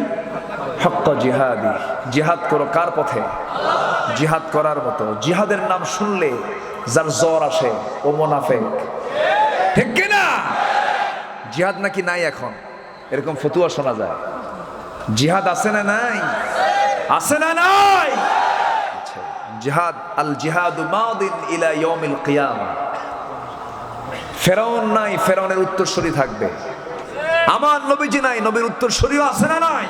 [SPEAKER 1] হাক্কা জিহাদি, জিহাদ করো কার পথে? জিহাদ করার মতো। জিহাদের নাম শুনলে যার জ্বর আসে ও মুনাফিক, ঠিক কি না? জিহাদ নাকি নাই এখন, এরকম ফতুয়া শোনা যায়। জিহাদ আছে না নাই? আছে না নাই? জিহাদ, আল জিহাদু মাদিন ইলা ইয়াউমিল কিয়ামা। ফেরাউন নাই, ফেরাউনের উত্তরসূরি থাকবে। আমার নবীজি নাই, নবীর উত্তরসূরিও আছে না নাই?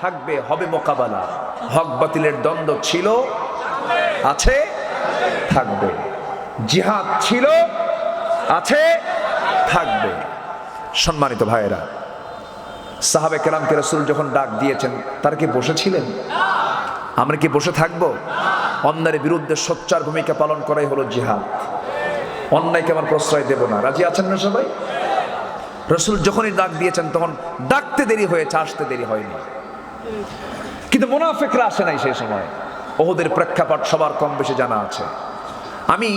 [SPEAKER 1] থাকবে, হবে মোকাবেলা। হক বাতিলের দ্বন্দ্ব ছিল, আছে, থাকবে। জিহাদ ছিল, আছে, থাকবে। সম্মানিত ভাইয়েরা, সাহাবে কেরামকে রাসূল যখন ডাক দিয়েছেন, তারা কি বসেছিলেন? আমরা কি বসে থাকবো? অন্যায়ের বিরুদ্ধে সোচ্চার ভূমিকা পালন করাই হলো জিহাদ। অন্যায়কে আমার প্রশ্রয় দেব না। রাজি আছেন না সবাই? রাসূল যখনই ডাক দিয়েছেন তখন ডাকতে দেরি হয়েছে, আসতে দেরি হয়নি। কিন্তু মুনাফিকরা আসে নাই সেই সময়। ওহুদের প্রেক্ষাপট সবার কম বেশি জানা আছে। আমি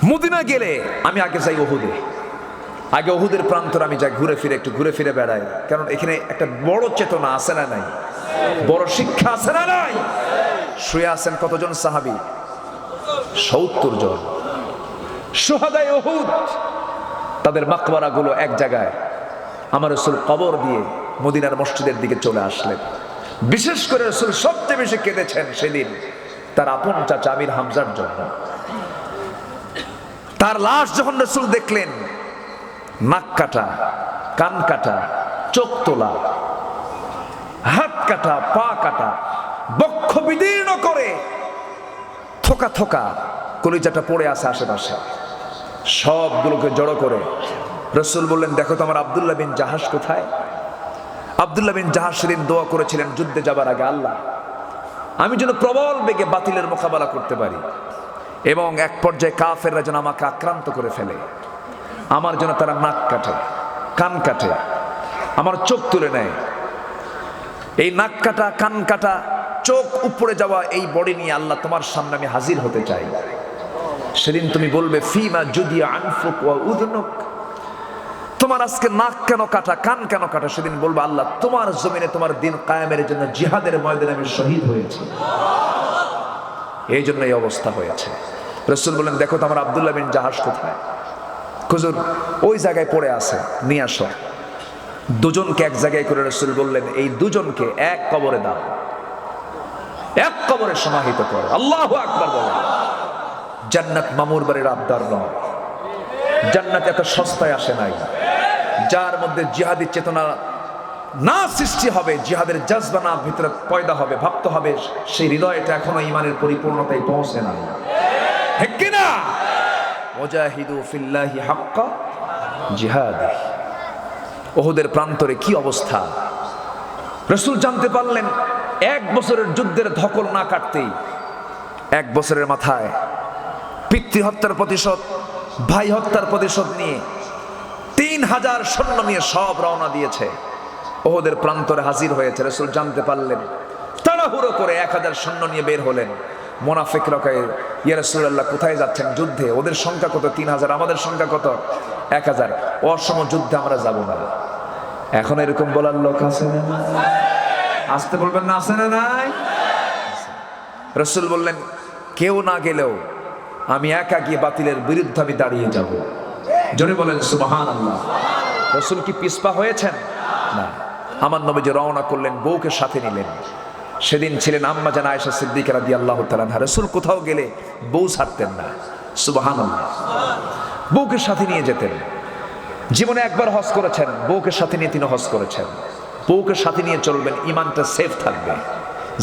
[SPEAKER 1] মদিনা গেলে আমি আগে যাই ওহুদে, আগে ওহুদের প্রান্তরে আমি যাই, একটু ঘুরে ফিরে বেড়াই। কারণ এখানে একটা বড় চেতনা আছে না নাই? বড় শিক্ষা আছে না নাই? শুয়ে আছেন কতজন সাহাবী? 70 জন। শুহাদায়ে উহুদ, তাদের মাকবারা গুলো এক জায়গায়। আমার রাসূল কবর দিয়ে মদিনার মসজিদের দিকে চলে আসলেন। বিশেষ করে রাসূল সবচেয়ে বেশি কেঁদেছেন সেদিন তার আপন চাচা আমির হামজার জন্য। তার লাশ যখন রাসূল দেখলেন, নাক কাটা, কান কাটা, চোখ তোলা, হাত কাটা, পা কাটা, বক্ষ বিদীর্ণ করে থোকা থোকা কলিজাটা পড়ে আছে আশেপাশে, সবগুলোকে জড়ো করে রাসূল বললেন, দেখো তো আমার আব্দুল্লাহ বিন জাহাশ কোথায়? আব্দুল্লাহ বিন জাহাশ সেদিন দোয়া করেছিলেন যুদ্ধে যাবার আগে, আল্লাহ আমি যেন প্রবল বেগে বাতিলের মোকাবেলা করতে পারি এবং এক পর্যায়ে কাফেররা যেন আমাকে আক্রান্ত করে ফেলে, আমার জন্য তারা নাক কাটে, কান কাটে, আমার চোখ তুলে নেয়। এই নাক কাটা, কান কাটা, চোখ উপরে যাওয়া এই বডি নিয়ে আল্লাহ তোমার সামনে আমি হাজির হতে চাই। সেদিন তুমি বলবে, ফিমা জুদিয়া আনফুক ওয়া উযনুক, তোমার আজকে নাক কেন কাটা, কান কেন কাটা? সেদিন বলবে, আল্লাহ তোমার জমিনে তোমার দিন কায়েমের জন্য জিহাদের ময়দানে আমি শহীদ হয়েছি, এই জন্য এই অবস্থা হয়েছে। রাসূল বললেন, দেখো তো আমার আব্দুল্লাহ বিন জাহাশ কোথায়? হুজুর ওই জায়গায় পড়ে আছে, নিয়ে আসো। দুজনকে এক জায়গায় করে রাসূল বললেন, এই দুজনকে এক কবরে দাও, এক কবরে সমাহিত করো। আল্লাহু আকবার বলেন। জান্নাত মামুর বাড়ির আবদার নয়, জান্নাত এত সস্তায় আসে নাই। যার মধ্যে জিহাদি চেতনা না সৃষ্টি হবে, জিহাদের জজবা না ভিতরে পয়দা হবে, ভাবতে হবে, সেই হৃদয়টা এখনো ঈমানের পরিপূর্ণতায় পৌঁছে নাই, ঠিক কি না? মুজাহিদু ফিল্লাহি হাক্কা জিহাদি। ওহুদের প্রান্তরে কি অবস্থা! রাসূল জানতে পারলেন 1 বছরের যুদ্ধের ধকল না কাটতেই 1 বছরের মাথায় পিতৃহত্যার প্রতিশোধ, ভাই হত্যার প্রতিশোধ নিয়ে 3000 সৈন্য নিয়ে সব রওনা দিয়েছে, ওহুদের প্রান্তরে হাজির হয়েছে। রাসূল জানতে পারলেন, তাড়াহুড়ো করে 1000 সৈন্য নিয়ে বের হলেন। মুনাফিকরা কয়, ইয়া রাসূলুল্লাহ কোথায় যাচ্ছেন? যুদ্ধে। ওদের সংখ্যা কত? 3000, আমাদের সংখ্যা কত? 1000। অসম যুদ্ধে আমরা যাব না। এখন এরকম বলার লোক আছে না? আসতে বলবেন না, আছে না নাই? রাসূল বললেন, কেউ না গেলেও আমি একা গিয়ে বাতিলের বিরুদ্ধে আমি দাঁড়িয়ে যাব। জোরে বলেন সুবহানাল্লাহ। রাসূল কি পিছপা হয়েছেন? না। আমার নবী যে রওনা করলেন, বউকে সাথে নিলেন। সেদিন ছিলেন আম্মা জান আয়েশা সিদ্দিকা রাদিয়াল্লাহু তাআলা আনহা। রাসূল কোথাও গেলে বউ ছাড়তেন না। সুবহানাল্লাহ। বউকে সাথে নিয়ে যেতেন। জীবনে একবার হজ করেছেন, বউকে সাথে নিয়ে তিনি হজ করেছেন। বউকে সাথে নিয়ে চলবেন, ঈমানটা সেফ থাকবে।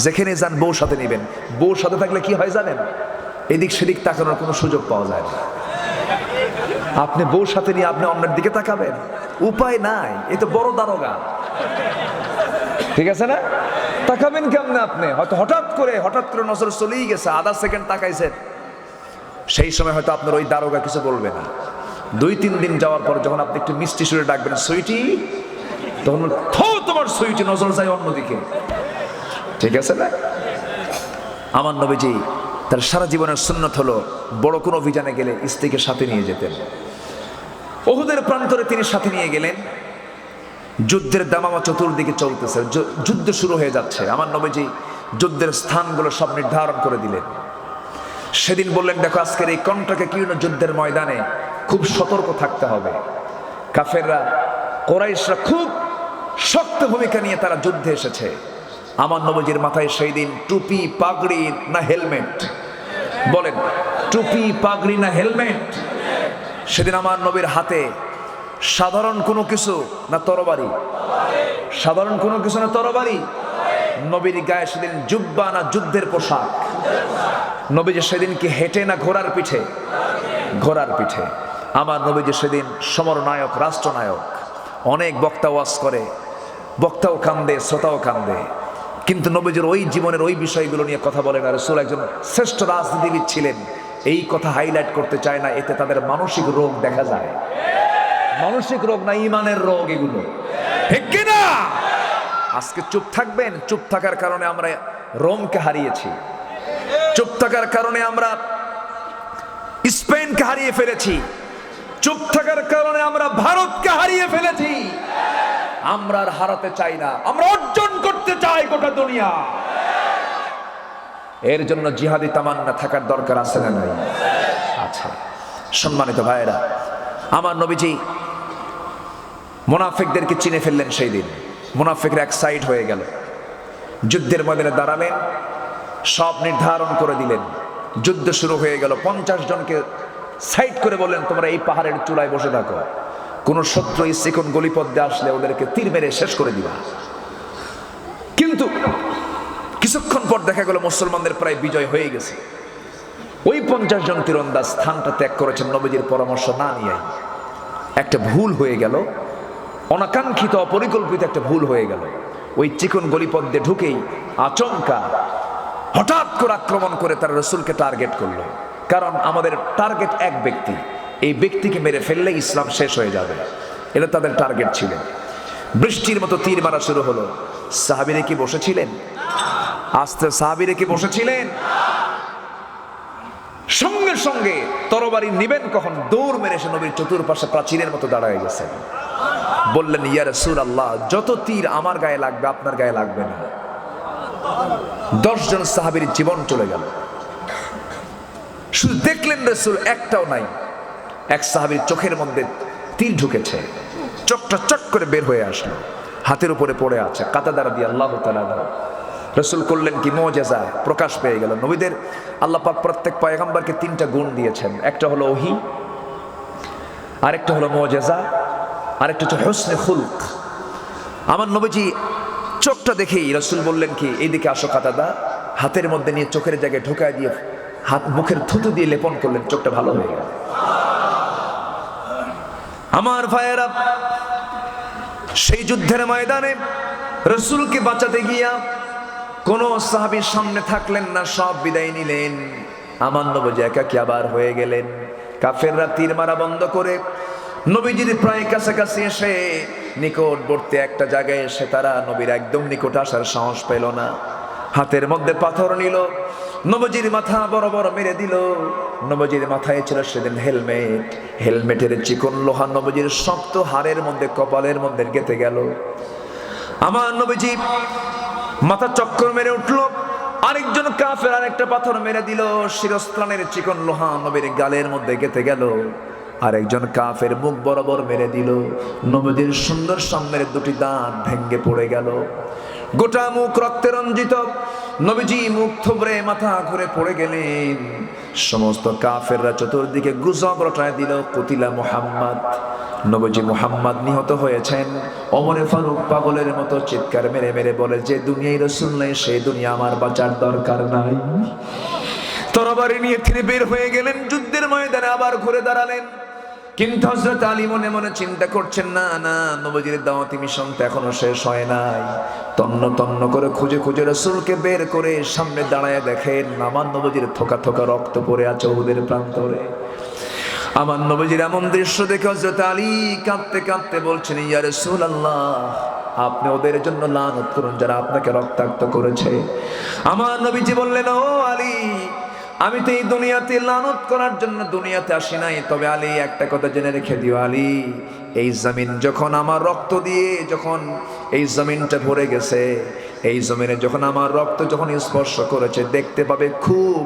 [SPEAKER 1] যেখানে যান বউ সাথে নেবেন। বউ সাথে থাকলে কি হয় জানেন? এদিক সেদিক তাকানোর কোনো সুযোগ পাওয়া যায় না। আপনি বউ সাথে নিয়ে আপনি অন্যের দিকে তাকাবেন, উপায় নাই। এ তো বড় দারোগা, ঠিক আছে না? তাকাবেন কেমনে? আপনি হয়তো হঠাৎ করে নজর চলেই গেছে, আধা সেকেন্ড তাকাইছেন, সেই সময় হয়তো আপনার ওই দারোগা কিছু বলবে না। 2-3 দিন যাওয়ার পর যখন আপনি একটু মিষ্টি সুরে ডাকবেন, সুইটি, তখন তোমার সুইটি, নজর যায় অন্যদিকে, ঠিক আছে না? আমার নবীজি তার সারা জীবনের সুন্নত হলো বড় কোনো অভিযানে গেলে স্ত্রীকে সাথে নিয়ে যেতেন। ওহুদের প্রান্তরে তিনি সাথে নিয়ে গেলেন। যুদ্ধের দামামা চতুর্দিকে চলতেছে, যুদ্ধ শুরু হয়ে যাচ্ছে। আমার নবীজি যুদ্ধের স্থানগুলো সব নির্ধারণ করে দিলেন। সেদিন বললেন, দেখো আজকের এই কণ্ঠকীর্ণ যুদ্ধের ময়দানে খুব সতর্ক থাকতে হবে। কাফেররা, কোরাইশরা খুব শক্ত ভূমিকা নিয়ে তারা যুদ্ধে এসেছে। আমার নবীজির মাথায় সেই দিন টুপি, পাগড়ি না হেলমেট? বলেন, টুপি, পাগড়ি না হেলমেট? সেদিন আমার নবীর হাতে সাধারণ কোনো কিছু না তরবারি? সাধারণ কোনো কিছু না তরবারি? নবীর গায়ে সেদিন জুব্বা না যুদ্ধের পোশাক? নবীজি সেদিন কি হেঁটে না ঘোড়ার পিঠে? ঘোড়ার পিঠে। আমার নবীজি সেদিন সমরনায়ক, রাষ্ট্রনায়ক। অনেক বক্তা ওয়াজ করে, বক্তাও কান্দে, শ্রোতাও কান্দে, কিন্তু নবীজির ওই জীবনের ওই বিষয়গুলো নিয়ে কথা বলেন। আর রাসূল একজন শ্রেষ্ঠ রাজনীতিবিদ ছিলেন, এই কথা হাইলাইট করতে চায় না। এতে তাদের মানসিক রোগ দেখা যায়। মানসিক রোগ না, ইমানের রোগ এগুলো, ঠিক কিনা? আজকে চুপ থাকবেন। চুপ থাকার কারণে আমরা রোমকে হারিয়েছি, চুপ থাকার কারণে আমরা স্পেনকে হারিয়ে ফেলেছি, চুপ থাকার কারণে আমরা ভারতকে হারিয়ে ফেলেছি। আমরা আর হারাতে চাই না, আমরা অর্জন করতে চাই গোটা দুনিয়া। এর জন্য জিহাদি তামান্না থাকার দরকার আছে না নাই? আচ্ছা, সম্মানিত ভাইয়েরা, আমার নবীজি মুনাফিকদেরকে চিনে ফেললেন। সেই দিন মুনাফিকরা এক সাইড হয়ে গেল, যুদ্ধের ময়দানে দাঁড়ালেন, সব নির্ধারণ করে দিলেন। যুদ্ধ শুরু হয়ে গেল। 50 জনকে সাইড করে বললেন, তোমরা এই পাহাড়ের চূড়ায় বসে থাকো, কোন শত্রু এই চিকন গলিপথে আসলে ওদেরকে তীর মেরে শেষ করে দিবা। কিন্তু কিছুক্ষণ পর দেখা গেল মুসলমানদের প্রায় বিজয় হয়ে গেছে। ওই 50 জন তীরন্দাজ স্থানটা ত্যাগ করেছেন নবীজির পরামর্শ না নিয়ে। একটা ভুল হয়ে গেল, অনাকাঙ্ক্ষিত অপরিকল্পিত একটা ভুল হয়ে গেল। ওই চিকন গলিপথ দিয়ে ঢুকেই আচমকা হঠাৎ করে আক্রমণ করে তারা রাসূলকে টার্গেট করলো। কারণ আমাদের টার্গেট এক ব্যক্তি, এই ব্যক্তিকে মেরে ফেললে ইসলাম শেষ হয়ে যাবে, এটা তাদের টার্গেট ছিল। বৃষ্টির মতো তীর মারা শুরু হলো। সাহাবীরা কি বসেছিলেন? আস্তে সাহাবীরা কি বসেছিলেন? সঙ্গে সঙ্গে তরবারি নিবেন কখন, দৌড় মেরে এসে নবীর চতুর্পাশে প্রাচীরের মতো দাঁড়ায় গেছেন। বললেন, ইয়া রাসূলুল্লাহ, যত তীর আমার গায়ে লাগবে আপনার গায়ে লাগবে না। 10 জন সাহাবীর জীবন চলে গেল। শুধু দেখলেন রাসূল একটাও নাই। এক সাহাবীর চোখের মধ্যে তীর ঢুকেছে, চোখটা চট করে বের হয়ে আসলো, হাতের উপরে পড়ে আছে। কাতাদা রাদিয়াল্লাহু তাআলা রাসূল করলেন কি মুজিজা, প্রকাশ পেয়ে গেল। নবীদের আল্লাহ পাক প্রত্যেক পয়গম্বরকে 3টা গুণ দিয়েছেন। একটা হলো ওহী, আরেকটা হলো মুজিজা, আরেকটা হচ্ছে হুসনে খুলক। আমার নবীজি চোখটা দেখেই রাসূল বললেন কি, এইদিকে আসো কাতাদা। হাতের মধ্যে নিয়ে চোখের জায়গায় ঢোকায় দিয়ে হাত মুখের থুতু দিয়ে লেপন করলেন, চোখটা ভালো হয়ে গেল। আমার ভাইয়েরা, সেই যুদ্ধের ময়দানে রাসূলকে বাঁচাতে গিয়া কোন সাহাবীর সামনে থাকলেন না, সব বিদায় নিলেন। আমার নবীজি একাকী আবার হয়ে গেলেন। কাফেররা তীর মারা বন্ধ করে নবীজির প্রায় কাছাকাছি এসে নিকটবর্তী একটা জায়গায় এসে তারা নবীর একদম নিকট আসার সাহস পেল না। হাতের মধ্যে পাথর নিল, নবীজির মাথা বড় বড় মেরে দিল। নবীজির মাথায় ছিল সেদিন হেলমেট, হেলমেটের চিকন লোহা নবীজির শক্ত হাড়ের মধ্যে, কপালের মধ্যে গেঁথে গেল। আমার নবীজি মাথা চক্কর মেরে উঠল। আরেকজন কাফের আরেকটা পাথর মেরে দিল, শিরস্ত্রাণের চিকন লোহা নবীর গালের মধ্যে গেঁথে গেল। আরেকজন কাফের মুখ বরাবর মেরে দিল, নবীজির সুন্দর সামনের 2টি দাঁত ভেঙে পড়ে গেল। গোটা মুখ রক্তে রঞ্জিত, নবীজি মুখ থুবড়ে মাথা ঘুরে পড়ে গেলেন। সমস্ত কাফেররা চতুর্দিকে গুজব রটায় দিল, কুতিলা মুহাম্মদ, নবীজি মুহাম্মদ নিহত হয়েছেন। ওমরে ফারুক পাগলের মতো চিৎকার মেরে মেরে বলে, যে দুনিয়ায় রাসূল নাই সেই দুনিয়া আমার বাঁচার দরকার নাই। তরবারি নিয়ে তিনি বের হয়ে গেলেন, যুদ্ধের ময়দানে আবার ঘুরে দাঁড়ালেন। কিন্তু হযরত আলী মনে মনে চিন্তা করছেন, না না, নবীজির দাওয়াতি মিশন তো এখনো শেষ হয় নাই। তন্ন তন্ন করে খুঁজে খুঁজে রাসূলকে বের করে সামনে দাঁড়ায় দেখেন, আমার নবীজির থোকা থোকা রক্ত পড়ে আছে উহুদের প্রান্তরে। আমার নবীজির এমন দৃশ্য দেখে হযরত আলী কাঁদতে কাঁদতে বলছেন, ইয়া রাসূলুল্লাহ, আপনি ওদের জন্য লানত করুন যারা আপনাকে রক্তাক্ত করেছে। আমার নবীজি বললেন, ও আলী, আমি তো এই দুনিয়াতে লানত করার জন্য দুনিয়াতে আসি নাই। তবে আলী, একটা কথা জেনে রেখে দিও আলী, এই জমিন যখন আমার রক্ত দিয়ে যখন এই জমিনটা ভরে গেছে, এই জমিনে যখন আমার রক্ত যখন স্পর্শ করেছে, দেখতে পাবে খুব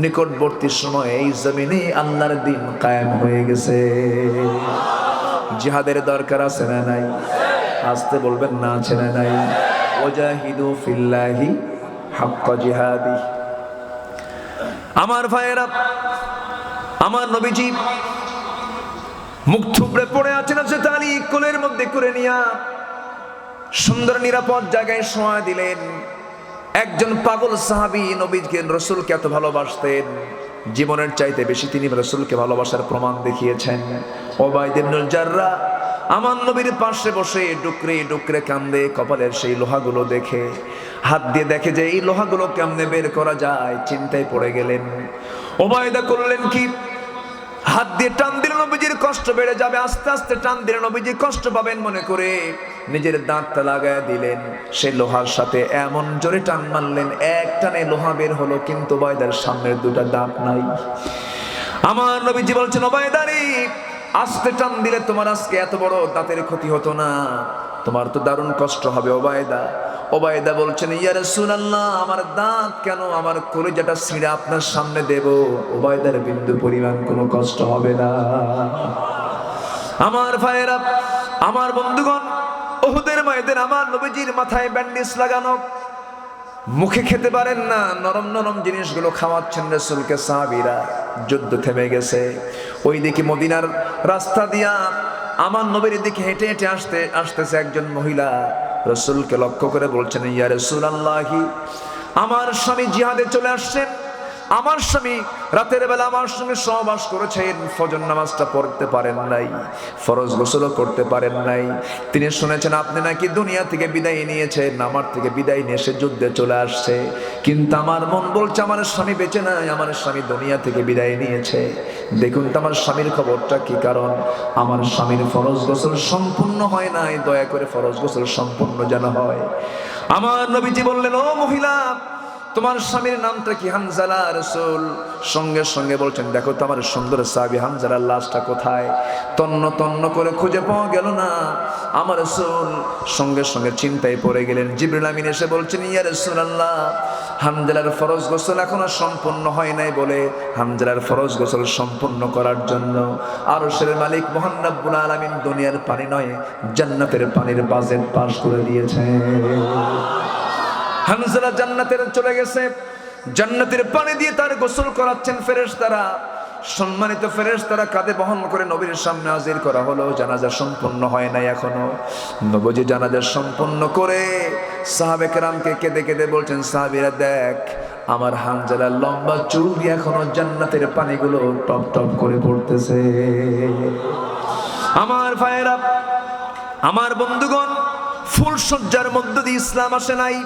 [SPEAKER 1] নিকটবর্তী সময় এই জমিনে আল্লাহর দ্বীন কায়েম হয়ে গেছে। জিহাদের দরকার আছে না নাই? আসতে বলবেন না, আছে না নাই? ওয়াজাহিদু ফিল্লাহি হাক্কা জিহাদি। আমার ভাইয়েরা, আমার নবীজি মুখ থুবড়ে পড়ে আছেন হযরত আলী কোলের মধ্যে করে নিয়া সুন্দর নিরাপদ জায়গায় শোয়া দিলেন। একজন পাগল সাহাবী নবীকে রাসূলকে এত ভালোবাসতেন, জীবনের চাইতে বেশি তিনি রাসূলকে ভালোবাসার প্রমাণ দেখিয়েছেন। উবাইদ ইবনুল জাররাহ আমার নবীর পাশে বসে ডুকরে ডুকরে কান্দে, কপালের সেই লোহাগুলো দেখে হাত দিয়ে দেখে যে এই লোহাগুলো কেমনে বের করা যায়, চিন্তায় পড়ে গেলেন। উবাইদা করলেন কি, হাত দিয়ে টান দিলে নবীজির কষ্ট বেড়ে যাবে, আস্তে আস্তে টান দিলে নবীজি কষ্ট পাবেন মনে করে নিজের দাঁতটা লাগায় দিলেন। সেই লোহার সাথে এমন জোরে টান মারলেন, এক টানে লোহা বের হলো, কিন্তু উবাইদার সামনের দুটো দাঁত নাই। আমার নবীজি বলছেন, উবাইদা রে, আস্তে টান দিলে তোমার আজকে এত বড় দাঁতের ক্ষতি হতো না, তোমার তো দারুণ কষ্ট হবে উবাইদা। উবাইদা বলছেন, ইয়া রাসূলুল্লাহ, আমার দাঁত কেন, আমার কলিজাটা ছিঁড়ে আপনার সামনে দেব, উবাইদার বিন্দু পরিমাণ কোনো কষ্ট হবে না। আমার ভাইয়েরা, আমার বন্ধুগণ, উহুদের ময়দানে আমার নবীজির মাথায় ব্যান্ডেজ লাগানো, মুখে খেতে পারেন না, নরম নরম জিনিসগুলো খাওয়াচ্ছেন রাসূলকে সাহাবীরা। যুদ্ধ থেমে গেছে। ওইদিকে মদিনার রাস্তা দিয়া আমার নবীর দিকে হেঁটে হেঁটে আসতেছে একজন মহিলা, রাসূলকে লক্ষ্য করে বলছেন, ইয়া রাসূলুল্লাহ, আমার স্বামী জিহাদে চলে আসছেন, আমার স্বামী রাতের বেলা আমার সঙ্গে সহবাস করেছেন, ফজর নামাজটা পড়তে পারেন নাই, ফরজ গোসলও করতে পারেন নাই। তিনি শুনেছেন আপনি নাকি দুনিয়া থেকে বিদায় নিয়েছেন, আমার থেকে বিদায় নিয়ে সে যুদ্ধে চলে আসছে, কিন্তু আমার মন বলছে আমার স্বামী বেঁচে নাই, আমার স্বামী দুনিয়া থেকে বিদায় নিয়েছে। দেখুন তো আমার স্বামীর খবরটা কি, কারণ আমার স্বামীর ফরজ গোসল সম্পূর্ণ হয় নাই, দয়া করে ফরজ গোসল সম্পূর্ণ যেন হয়। আমার নবীজি বললেন, ও মহিলা, তোমার স্বামীর নামটা কি? হানজালা। রাসূল সঙ্গে সঙ্গে বলছেন, দেখো তো আমার সুন্দর সাহাবী হানজালার লাশটা কোথায়? তন্ন তন্ন করে খুঁজে পাওয়া গেল না। আমার রাসূল সঙ্গে সঙ্গে চিন্তায় পড়ে গেলেন। জিবরিল আমিন এসে বলছেন, ইয়া রাসূলুল্লাহ, হানজালার ফরজ গোসল এখনো সম্পূর্ণ হয় নাই বলে হানজালার ফরজ গোসল সম্পূর্ণ করার জন্য আরশের মালিক মহান রব্বুল আলামিন দুনিয়ার পানি নয় জান্নাতের পানির বাজেট পাস করে দিয়েছে। হানজালা জান্নাতের চলে গেছে, জান্নাতের পানি দিয়ে তার গোসল করাচ্ছেন ফেরেশতারা। সম্মানিত ফেরেশতারা কাঁধে বহন করে নবীর সামনে হাজির করা হলো। জানাজা সম্পূর্ণ হয় নাই এখনো। নবীজি জানাজা সম্পূর্ণ করে সাহাবে কেরামকে কেঁদে কেঁদে বলছেন, সাহাবীরা দেখ, আমার হানজালার লম্বা চুল দিয়ে এখনো জান্নাতের পানিগুলো টপ টপ করে পড়তেছে। আমার ভাইয়েরা, আমার বন্ধুগণ, ফুলসজ্জার মধ্য দিয়ে ইসলাম আসে নাই।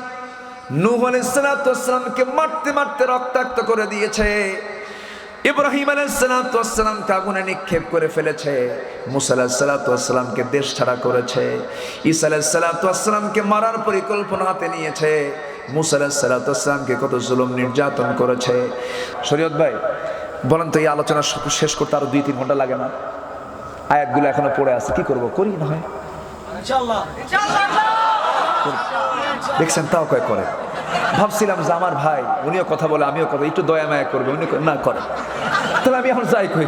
[SPEAKER 1] নূহ আলাইহিস সালামকে মারতে মারতে রক্তাক্ত করে দিয়েছে। ইব্রাহিম আলাইহিস সালামকে আগুনে নিক্ষেপ করে ফেলেছে। মুসা আলাইহিস সালামকে দেশ ছাড়া করেছে। ঈসা আলাইহিস সালামকে মারার পরিকল্পনা হাতে নিয়েছে। মুসা আলাইহিস সালামকে কত জুলুম নির্যাতন করেছে। শরীয়ত ভাই বলেন তো, এই আলোচনা শেষ করতে আরো 2-3 ঘন্টা লাগে না? আয়াতগুলো এখনো পড়ে আছে, কি করব? করি না হয় ইনশাআল্লাহ। দেখছেন, তাও কয় করে। ভাবছিলাম যে আমার ভাই, উনিও কথা বলে, আমিও কথা, একটু দয়া মায়া করবে, উনি না করে, তাহলে আমি এখন যাই কই।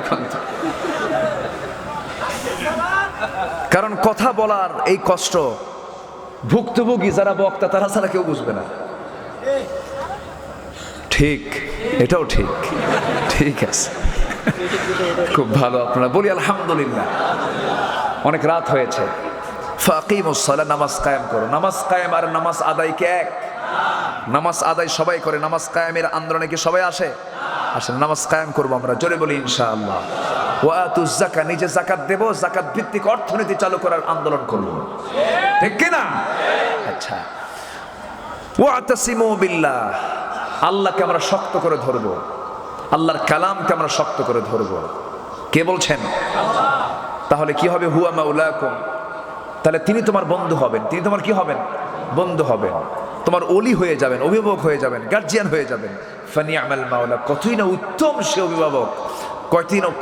[SPEAKER 1] কারণ কথা বলার এই কষ্ট ভুক্তভোগী যারা বক্তা তারা ছাড়া কেউ বুঝবে না। ঠিক, এটাও ঠিক, ঠিক আছে, খুব ভালো। আপনারা বলি আলহামদুলিল্লাহ। অনেক রাত হয়েছে। ফাকিমুস সালাহ, নামাজ কায়েম করো। নামাজ কায়েম আর নামাজ আদায় কে এক? নামাজ আদায় সবাই করে, নামাজ কায়েমের আন্দোলনে কি সবাই আসে? আসেন, নামাজ কায়েম করবো আমরা, জোরে বলি ইনশাআল্লাহ। ওয়াতুজ যাকাত, নিজে যাকাত দেব, যাকাত ভিত্তিক অর্থনীতি চালু করার আন্দোলন করব, ঠিক কি না? আচ্ছা, ওয়াতাসিমু বিল্লাহ, আল্লাহকে আমরা শক্ত করে ধরবো, আল্লাহর কালামকে আমরা শক্ত করে ধরবো। কে বলছেন? তাহলে কি হবে? হুয়া মাওলাকুম, তাহলে তিনি তোমার বন্ধু হবেন। তিনি তোমার কি হবেন? বন্ধু হবেন, তোমার ওলি হয়ে যাবেন, অভিভাবক হয়ে যাবেন, গার্জিয়ান হয়ে যাবেন। ফানিআমাল মাওলা, কতই না উত্তম সে অভিভাবক,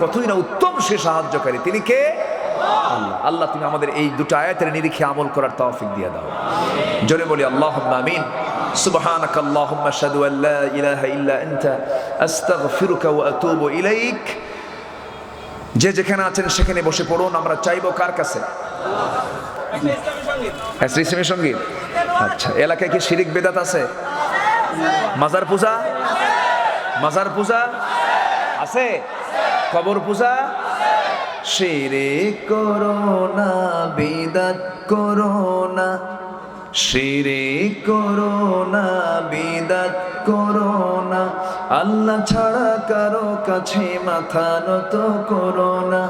[SPEAKER 1] কতই না উত্তম সে সাহায্যকারী। তিনি কে? আল্লাহ। আল্লাহ, তুমি আমাদের এই দুটো আয়াতের নিরিখে আমল করার তৌফিক দিয়ে দাও, জোরে বলি আল্লাহুম্মা আমিন। সুবহানাকাল্লাহুম্মা আশহাদু আল লা ইলাহা ইল্লা আনতা আস্তাগফিরুকা ওয়া আতুবু ইলাইক। যে যেখানে আছেন সেখানে বসে পড়ুন। আমরা চাইবো কার কাছে? ইসলামী সঙ্গীত। আচ্ছা, এলাকায় কি শিরিক বেদাত আছে? মাজার পূজা, মাজার পূজা আছে? কবর পূজা শিরিক করো না, বিদআত করো না, শিরিক করো না, বিদআত করো না, আল্লাহ ছাড়া কারো কাছে মাথা নত করো না,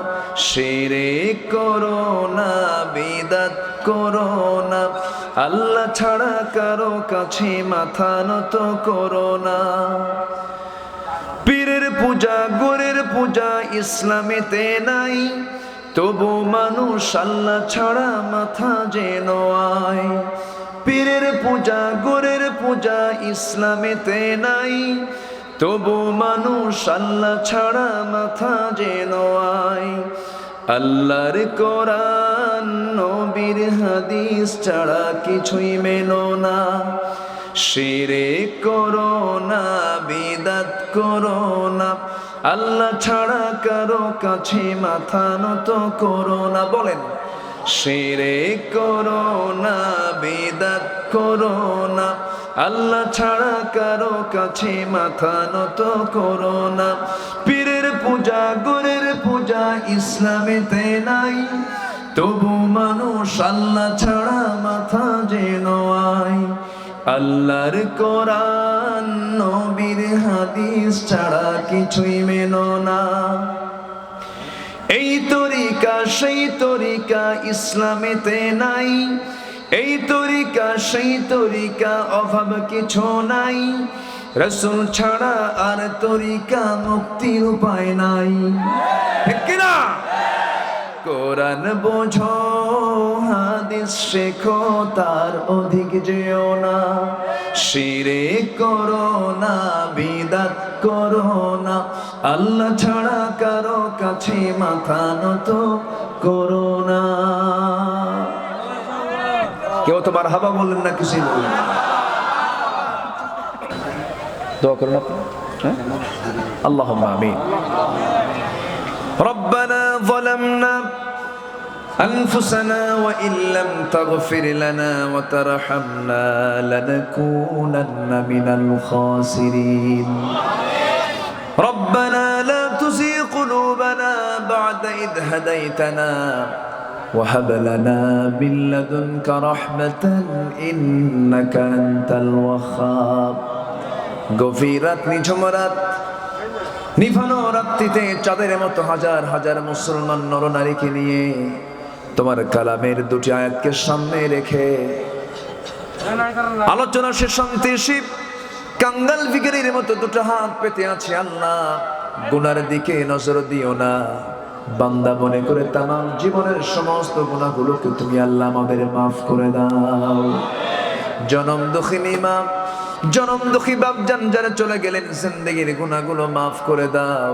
[SPEAKER 1] শিরিক করো না, বিদআত করো না, আল্লাহ ছাড়া কারো কাছে মাথা নত করো না। পীরের পূজা গোরের পূজা ইসলামেতে নাই, তবু মানুষ আল্লাহ ছাড়া মাথা যেন আয়। পীরের পূজা গোরের পূজা ইসলামেতে নাই, তবু মানুষ আল্লাহ ছাড়া মাথা যেন আয়। আল্লাহর কোরআন নবীর হাদিস ছাড়া কিছুই মেনো না, শিরিক করো না, বিদআত করো না, আল্লাহ ছাড়া কারো কাছে মাথা নত করো না। বলেন, শিরিক করো না, বিদআত করো না, আল্লাহ ছাড়া কারো কাছে মাথা নত করো না। পীরের পূজা গোরের পূজা ইসলামেতে নাই, তবু মানুষ আল্লাহ ছাড়া মাথা যেন আয়। আল্লাহর কোরআন নবীর হাদিস ছাড়া কিছুই মেনো না। এই তরিকা সেই তরিকা ইসলামেতে নাই, এই তরিকা সেই তরিকা অভাব কিছু নাই, রাসূল ছাড়া আর তরিকা মুক্তির উপায় নাই। ঠিক কি না? কোরআন বোঝো, হাদিস শেখো, তার অধিক যেও না, শিরিক করো না, বিদআত করো না, আল্লাহ ছাড়া কারো কাছে মাথা নত করো না। কেউ তো মারহাবা বললেন না, কিছুই বললেন না। দোয়া করুন আপনি, আল্লাহুম্মা আমিন। ربنا ظلمنا أنفسنا وإن لم تغفر لنا وترحمنا لنكونن من الخاسرين ربنا لا تزغ قلوبنا بعد إذ هديتنا وهب لنا من لدنك رحمة إنك أنت الوهاب গভীরাত নিঝুম রাত, নিভানো রাত্রিতে চাঁদের মতো হাজার হাজার মুসলমান নরনারীকে নিয়ে তোমার কালামের দুটি আয়াতকে সামনে রেখে আলোচনা শেষান্তে শিব কাঙ্গাল ভিখারির মতো দুটো হাত পেতে আছে। আল্লাহ, গুনার দিকে নজর দিও না, বান্দা মনে করে তামাম জীবনের সমস্ত গুনাহগুলোকে তুমি আল্লাহ আমাদের মাফ করে দাও। জনম দুঃখিনী মা, জনম দুঃখী বাপজান যারা চলে গেলেন, জিন্দেগির গুনাহগুলো মাফ করে দাও,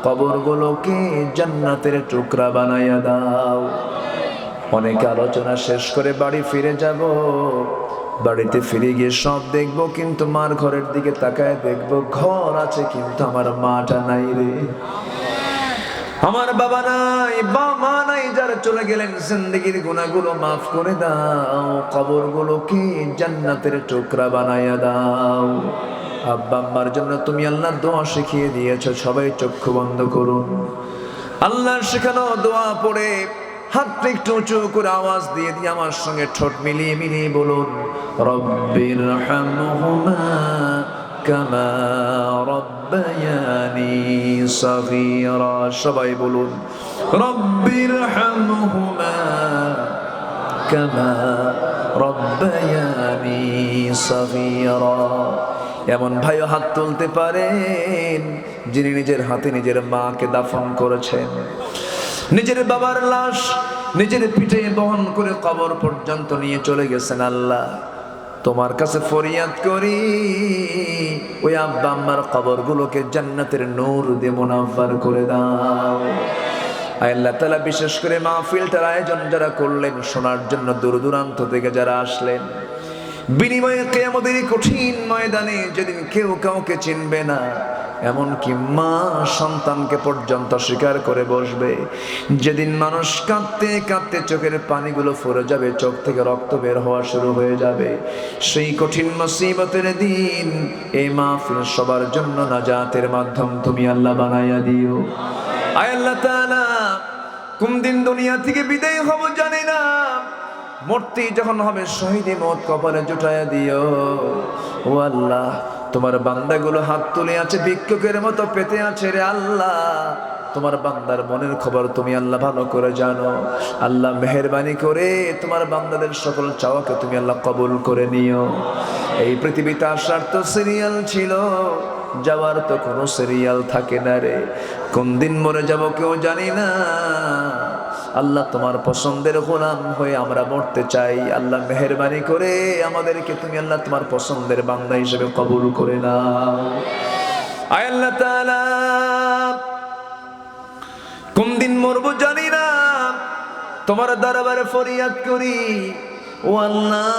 [SPEAKER 1] কবরগুলোকে জান্নাতের টুকরা বানাইয়া দাও। অনেক আলোচনা শেষ করে বাড়ি ফিরে যাব, বাড়িতে ফিরে গিয়ে সব দেখবো, কিন্তু মার ঘরের দিকে তাকায় দেখবো ঘর আছে কিন্তু আমার মাটা নাই রে, আমার বাবা নাই, বা মা নাই। যারা চলে গেলেন, জিন্দেগির গুনাহগুলো মাফ করে দাও, কবরগুলোকে জান্নাতের টুকরা বানাইয়া দাও। আব্বা আম্মার জন্য তুমি আল্লাহর দোয়া শিখিয়ে দিয়েছো, সবাই চক্ষু বন্ধ করুন। আল্লাহর শেখানো দোয়া পড়ে হাতটা একটু উঁচু করে আওয়াজ দিয়ে দিয়ে আমার সঙ্গে ঠোঁট মিলিয়ে মিলিয়ে বলুন, রব্বিরহামহুমা কামা রব্বায়ানি সগীরা। সবাই বলুন, রব্বিরহামহুমা কামা রব্বায়ানি সগীরা। এমন ভাইও হাত তুলতে পারেন যিনি নিজের হাতে নিজের মাকে দাফন করেছেন, নিজের বাবার লাশ নিজের পিঠে বহন করে কবর পর্যন্ত নিয়ে চলে গেছেন। আল্লাহ, তোমার কাছে ফরিয়াদ করি, ওই আব্বা আম্মার কবরগুলোকে জান্নাতের নূর দিয়ে মুনাফফার করে দাও। আল্লাহ তাআলা, বিশেষ করে মাহফিলটার আয়োজন যারা করলেন, শোনার জন্য দূর দূরান্ত থেকে যারা আসলেন, বিনিময়ে কিয়ামতের কঠিন ময়দানে যেদিন কেউ কাউকে চিনবে না, এমনকি মা সন্তানকে পর্যন্ত স্বীকার করে বসবে, যেদিন মানুষ কাঁদতে কাঁদতে চোখের পানিগুলো ফুরে যাবে, চোখ থেকে রক্ত বের হওয়া শুরু হয়ে যাবে, সেই কঠিন মুসিবতের দিন এই মাহফিল সবার জন্য নাজাতের মাধ্যম তুমি আল্লাহ বানাইয়া দিও। আয় আল্লাহ তাআলা, কোন দিন দুনিয়া থেকে বিদায় হব জানি না, মরতেই যখন হবে শহীদে মত কপালে জুটায়া দিও। ও আল্লাহ, তোমার বান্দাগুলো হাত তুলে আছে, ভিক্ষুকের মতো পেতে আছে রে আল্লাহ। তোমার বান্দার মনের খবর তুমি আল্লাহ ভালো করে জানো। আল্লাহ মেহেরবানি করে তোমার বান্দাদের সকল চাওয়াকে তুমি আল্লাহ কবুল করে নিও। এই পৃথিবীতে আসার তো সিরিয়াল ছিল, যাওয়ার তো কোনো সিরিয়াল থাকে না রে। কোন দিন মরে যাব কেউ জানি না। আল্লাহ তোমার পছন্দের গোলাম হয়ে আমরা মরতে চাই। আল্লাহ মেহেরবানি করে আমাদেরকে তুমি আল্লাহ তোমার পছন্দের বান্দা হিসেবে কবুল করে নাও। আয় আল্লাহ তাআলা, কোন দিন মরবো জানি না, তোমার দরবারে ফরিয়াদ করি। ও আল্লাহ,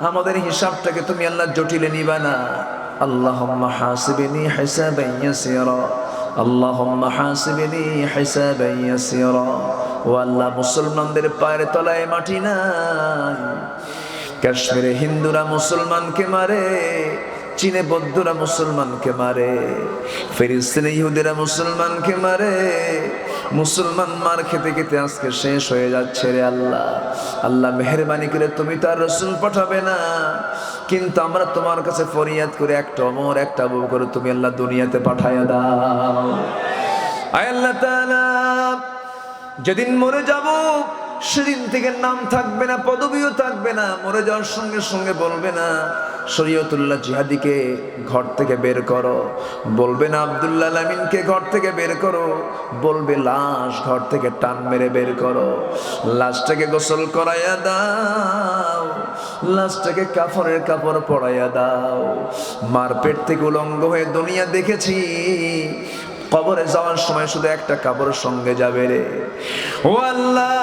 [SPEAKER 1] আমাদের হিসাবটাকে তুমি আল্লাহ জটিলে নিবা না। আল্লাহুম্মা হাসিবনি হিসাবান ইয়াসিরা, আল্লাহুম্মা হাসিবনি হিসাবান ইয়াসিরা। ও আল্লাহ, মুসলমানদের পায়ের তলায় মাটি নাই। কাশ্মীরে হিন্দুরা মুসলমানকে মারে, চীনে বৌদ্ধরা মুসলমানকে মারে, ফিলিস্তিনে ইহুদিরা মুসলমানকে মারে। মুসলমান মার খেতে খেতে আজকে শেষ হয়ে যাচ্ছে রে আল্লাহ। আল্লাহ মেহেরবানি করে তুমি তার রাসূল পাঠাবে না, কিন্তু আমরা তোমার কাছে ফরিয়াদ করে একটা ওমর একটা আবু বকর তুমি আল্লাহ দুনিয়াতে পাঠায়া দাও। আয় আল্লাহ তাআলা, যেদিন মরে যাব সেদিন থেকে নাম থাকবে না, পদবিও থাকবে না। মরে যাওয়ার সঙ্গে সঙ্গে বলবে না শরীয়তুল্লাহ জিহাদিকে ঘর থেকে বের করো, বলবে না আব্দুল্লাহ আমিনকে ঘর থেকে বের করো, বলবে লাশ ঘর থেকে টান মেরে বের করো, লাশটাকে গোসল করাইয়া দাও, লাশটাকে কাফনের কাপড় পরাইয়া দাও। মার পেট থেকে উলঙ্গ হয়ে দুনিয়া দেখেছি, কবরে যাওয়ার সময় শুধু একটা কাপড়ের সঙ্গে যাবে রে। ও আল্লাহ,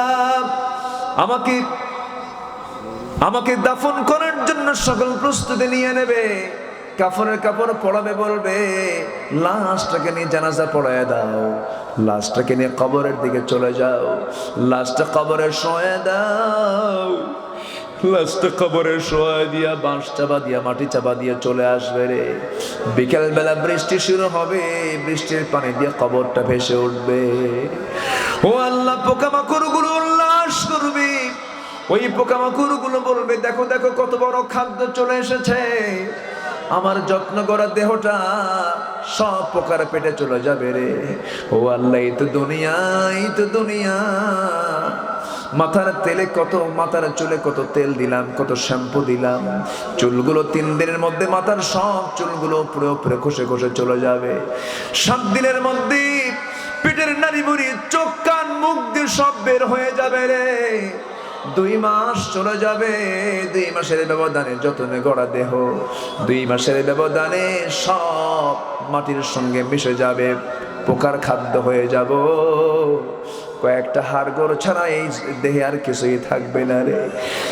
[SPEAKER 1] আমাকে দাফন করার জন্য সকল প্রস্তুতি নিয়ে নেবে, কাফনের কাপড় পরাবে, বলবে লাশটাকে নিয়ে জানাজা পড়ায় দাও, লাশটাকে নিয়ে কবরের দিকে চলে যাও, লাশটা কবরে শোয়া দাও, লাশটা কবরে শোয়া দিয়া বাঁশ চাপা দিয়া মাটি চাপা দিয়ে চলে আসবে রে। বিকেল বেলা বৃষ্টি শুরু হবে, বৃষ্টির পানি দিয়ে কবরটা ভেসে উঠবে। ও আল্লাহ, পোকামাকড় গুলো উল্লাস করবে, ওই পোকামাকড় গুলো বলবে দেখো দেখো কত বড় খাদ্য চলে এসেছে। আমার যত্ন করা দেহটা সব পোকার পেটে চলে যাবে রে। ও আল্লাহ, এই তো দুনিয়া, এই তো দুনিয়া। মাথার তেলে মাথার চুলে কত তেল দিলাম, কত শ্যাম্পু দিলাম, চুলগুলো 3 দিনের মধ্যে মাথার সব চুলগুলো উপরে উপরে খসে খসে চলে যাবে। 7 দিনের মধ্যে পেটের নাড়ি বুড়ি চোখ কান মুখ দিয়ে সব বের হয়ে যাবে রে। 2 মাস চলে যাবে, 2 মাসের ব্যবধানে যতনে গড়া দেহ, 2 মাসের ব্যবধানে সব মাটির সঙ্গে মিশে যাবে, পোকার খাদ্য হয়ে যাব। কয়েকটা হাড়গোড় ছাড়া এই দেহে আর কিছুই থাকবে না রে।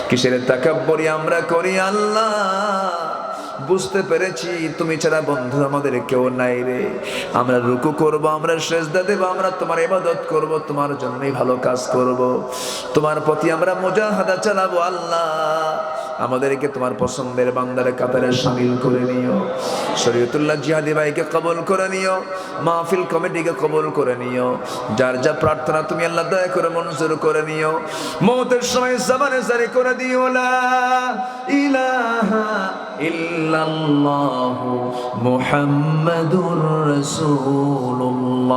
[SPEAKER 1] কিসের তাকাব্বুরি আমরা করি আল্লাহ, বুঝতে পেরেছি তুমি ছাড়া বন্ধু আমাদের কেউ নাই রে। আমরা রুকু করব, আমরা সেজদা দেব, আমরা তোমার ইবাদত করব, তোমার জন্যই ভালো কাজ করব, তোমার প্রতি আমরা মুজাহাদা চালাবো। আল্লাহ, আমাদেরকে তোমার পছন্দের বান্দার কাতারে শামিল করে নিও। শরীয়তুল্লাহ জিহাদি ভাইকে কবুল করে নিও, মাহফিল কমিটিকে কবুল করে নিও। যার যা প্রার্থনা তুমি আল্লাহ দয়া করে মঞ্জুর করে নিও। মওতের সময় জবানে জারি করে দিও লা ইলাহা ইল্লাল্লাহু মুহাম্মাদুর রাসূলুল্লাহ।